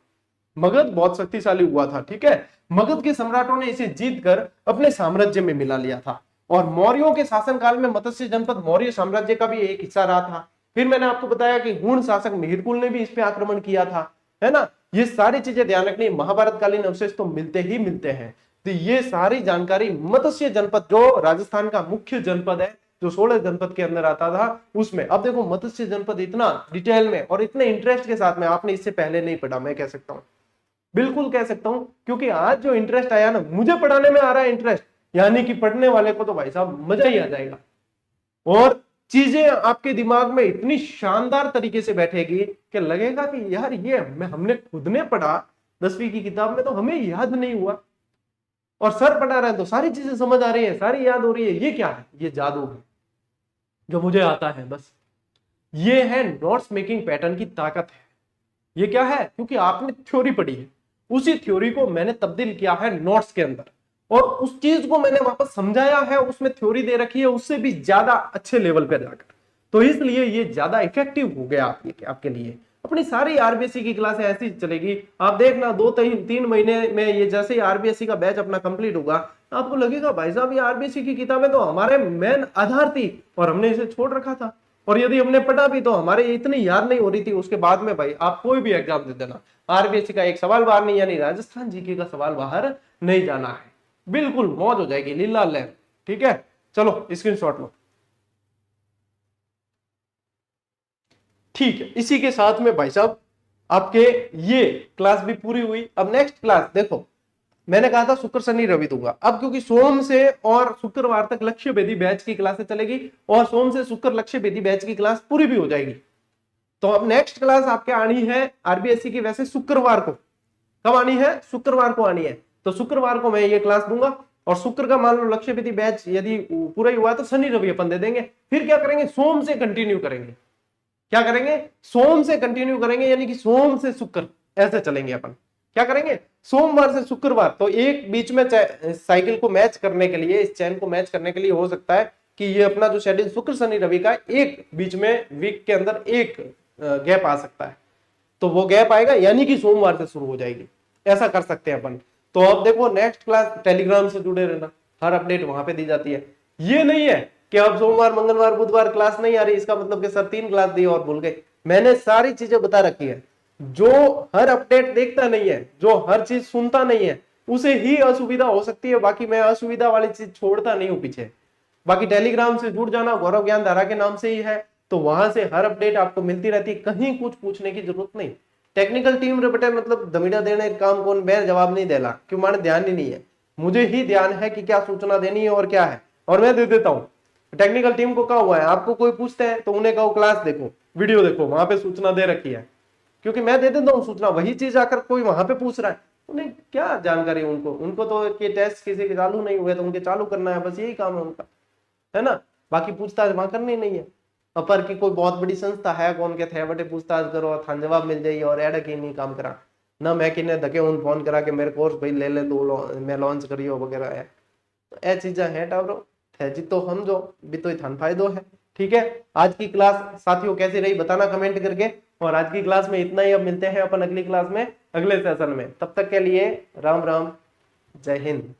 [SPEAKER 1] मगध बहुत शक्तिशाली हुआ था। ठीक है। मगध के सम्राटों ने इसे जीतकर अपने साम्राज्य में मिला लिया था, और मौर्यों के शासनकाल में मत्स्य जनपद मौर्य साम्राज्य का भी एक हिस्सा रहा था। फिर मैंने आपको बताया कि हुण शासक मिहिरकुल ने भी इस पे आक्रमण किया था, है ना। ये सारी चीजें ध्यान रखनी, महाभारत कालीन अवशेष तो मिलते ही मिलते हैं। तो ये सारी जानकारी मत्स्य जनपद जो राजस्थान का मुख्य जनपद है, जो 16 जनपद के अंदर आता था, उसमें अब देखो मत्स्य जनपद इतना डिटेल में और इतने इंटरेस्ट के साथ में आपने इससे पहले नहीं पढ़ा, मैं कह सकता हूं, बिल्कुल कह सकता हूं, क्योंकि आज जो इंटरेस्ट आया ना, मुझे पढ़ाने में आ रहा है इंटरेस्ट, यानी कि पढ़ने वाले को तो भाई साहब मजा ही आ जाएगा, और चीजें आपके दिमाग में इतनी शानदार तरीके से बैठेगी कि लगेगा कि यार ये हमने खुद ने पढ़ा 10वीं की किताब में, तो हमें याद नहीं हुआ, और सर पढ़ा रहे हैं तो सारी चीजें समझ आ रही है, सारी याद हो रही है। ये क्या है? ये जादू है जो मुझे आता है, बस ये है नोट्स मेकिंग पैटर्न की ताकत है। ये क्या है? क्योंकि आपने थ्योरी पढ़ी है, उसी थ्योरी को मैंने तब्दील किया है नोट्स के अंदर, और उस चीज को मैंने वापस समझाया है, उसमें थ्योरी दे रखी है उससे भी ज्यादा अच्छे लेवल पे जाकर, तो इसलिए ये ज्यादा इफेक्टिव हो गया आपके लिए। अपनी सारी आरबीएससी की क्लासें ऐसी चलेगी, आप देखना 2-3 महीने में ये जैसे ही आरबीएससी का बैच अपना कंप्लीट होगा, आपको लगेगा भाई साहब ये आरबीएससी की किताबें तो हमारे मेन आधार थी और हमने इसे छोड़ रखा था, और यदि हमने पढ़ा भी तो हमारे इतनी याद नहीं हो रही थी। उसके बाद में भाई आप कोई भी एग्जाम दे देना, आरबीएससी का एक सवाल बाहर नहीं, यानी राजस्थान जीके का सवाल बाहर नहीं जाना है, बिल्कुल मौज हो जाएगी, लीला लैम। ठीक है, चलो स्क्रीनशॉट लो। ठीक है, इसी के साथ में भाई साहब आपके ये क्लास भी पूरी हुई। अब नेक्स्ट क्लास देखो, मैंने कहा था शुक्र शनि रवि दूंगा, अब क्योंकि सोम से और शुक्रवार तक लक्ष्य भेदी बैच की क्लासें चलेगी, और सोम से शुक्र लक्ष्य भेदी बैच की क्लास पूरी भी हो जाएगी। तो अब नेक्स्ट क्लास आपके आनी है आरबीएससी की, वैसे शुक्रवार को। कब आनी है? शुक्रवार को आनी है। तो शुक्रवार को मैं ये क्लास दूंगा, और शुक्र का मान लो लक्ष्य भेदी बैच यदि पूरा ही हुआ तो शनि रवि अपन दे देंगे। फिर क्या करेंगे? सोम से कंटिन्यू करेंगे। क्या करेंगे? सोम से कंटिन्यू करेंगे, यानी कि सोम से शुक्र ऐसे चलेंगे अपन। क्या करेंगे? सोमवार से शुक्रवार। तो एक बीच में साइकिल को मैच करने के लिए, इस चैन को मैच करने के लिए हो सकता है कि ये अपना जो शेड्यूल शुक्र शनि रवि का, एक बीच में वीक के अंदर एक गैप आ सकता है, तो वो गैप आएगा, यानी कि सोमवार से शुरू हो जाएगी। ऐसा कर सकते हैं अपन। तो अब देखो नेक्स्ट क्लास टेलीग्राम से जुड़े रहना, हर अपडेट वहां पे दी जाती है। ये नहीं है कि अब सोमवार मंगलवार बुधवार क्लास नहीं आ रही, इसका मतलब कि सर 3 क्लास दी और भूल गए। मैंने सारी चीजें बता रखी है। जो हर अपडेट देखता नहीं है, जो हर चीज सुनता नहीं है, उसे ही असुविधा हो सकती है। बाकी मैं असुविधा वाली चीज छोड़ता नहीं हूं पीछे। बाकी टेलीग्राम से जुड़ जाना, गौरव ज्ञान धारा के नाम से ही है, तो वहां से हर अपडेट आपको मिलती रहती है, कहीं कुछ पूछने की जरूरत नहीं। टेक्निकल टीम रे बेटे मतलब दमिड़ा देने काम कौन बैर जवाब नहीं देला, क्यों? माने ध्यान ही नहीं है, मुझे ही ध्यान है कि क्या सूचना देनी है और क्या है, और मैं दे देता हूँ। टेक्निकल टीम को कहा हुआ है, आपको कोई पूछते हैं तो उन्हें कहो क्लास देखो, वीडियो देखो, वहां पे सूचना दे रखी है, क्योंकि मैं दे देता हूँ सूचना। वही चीज आकर कोई वहां पे पूछ रहा है, उन्हें क्या जानकारी? उनको तो कि टेस्ट किसी के चालू नहीं हुए तो उनके चालू करना है, बस यही काम है उनका, है ना। बाकी पूछताछ वहां करनी नहीं है। अपर की कोई बहुत बड़ी संस्था है कौन के थे बटे पूछताछ करो, थान जवाब मिल जाइए, और एड की नहीं काम करा ना। मैं कि धके उन फोन करा के मेरे कोर्स भाई ले ले दो, मैं लॉन्च करियो वगैरह है, तो ए चीजा है टावरो है जी, तो हम जो भी तो थान फायदो है। ठीक है, आज की क्लास साथियों कैसी रही बताना कमेंट करके, और आज की क्लास में इतना ही। अब मिलते हैं अपन अगली क्लास में, अगले सेशन में। तब तक के लिए राम राम, जय हिंद।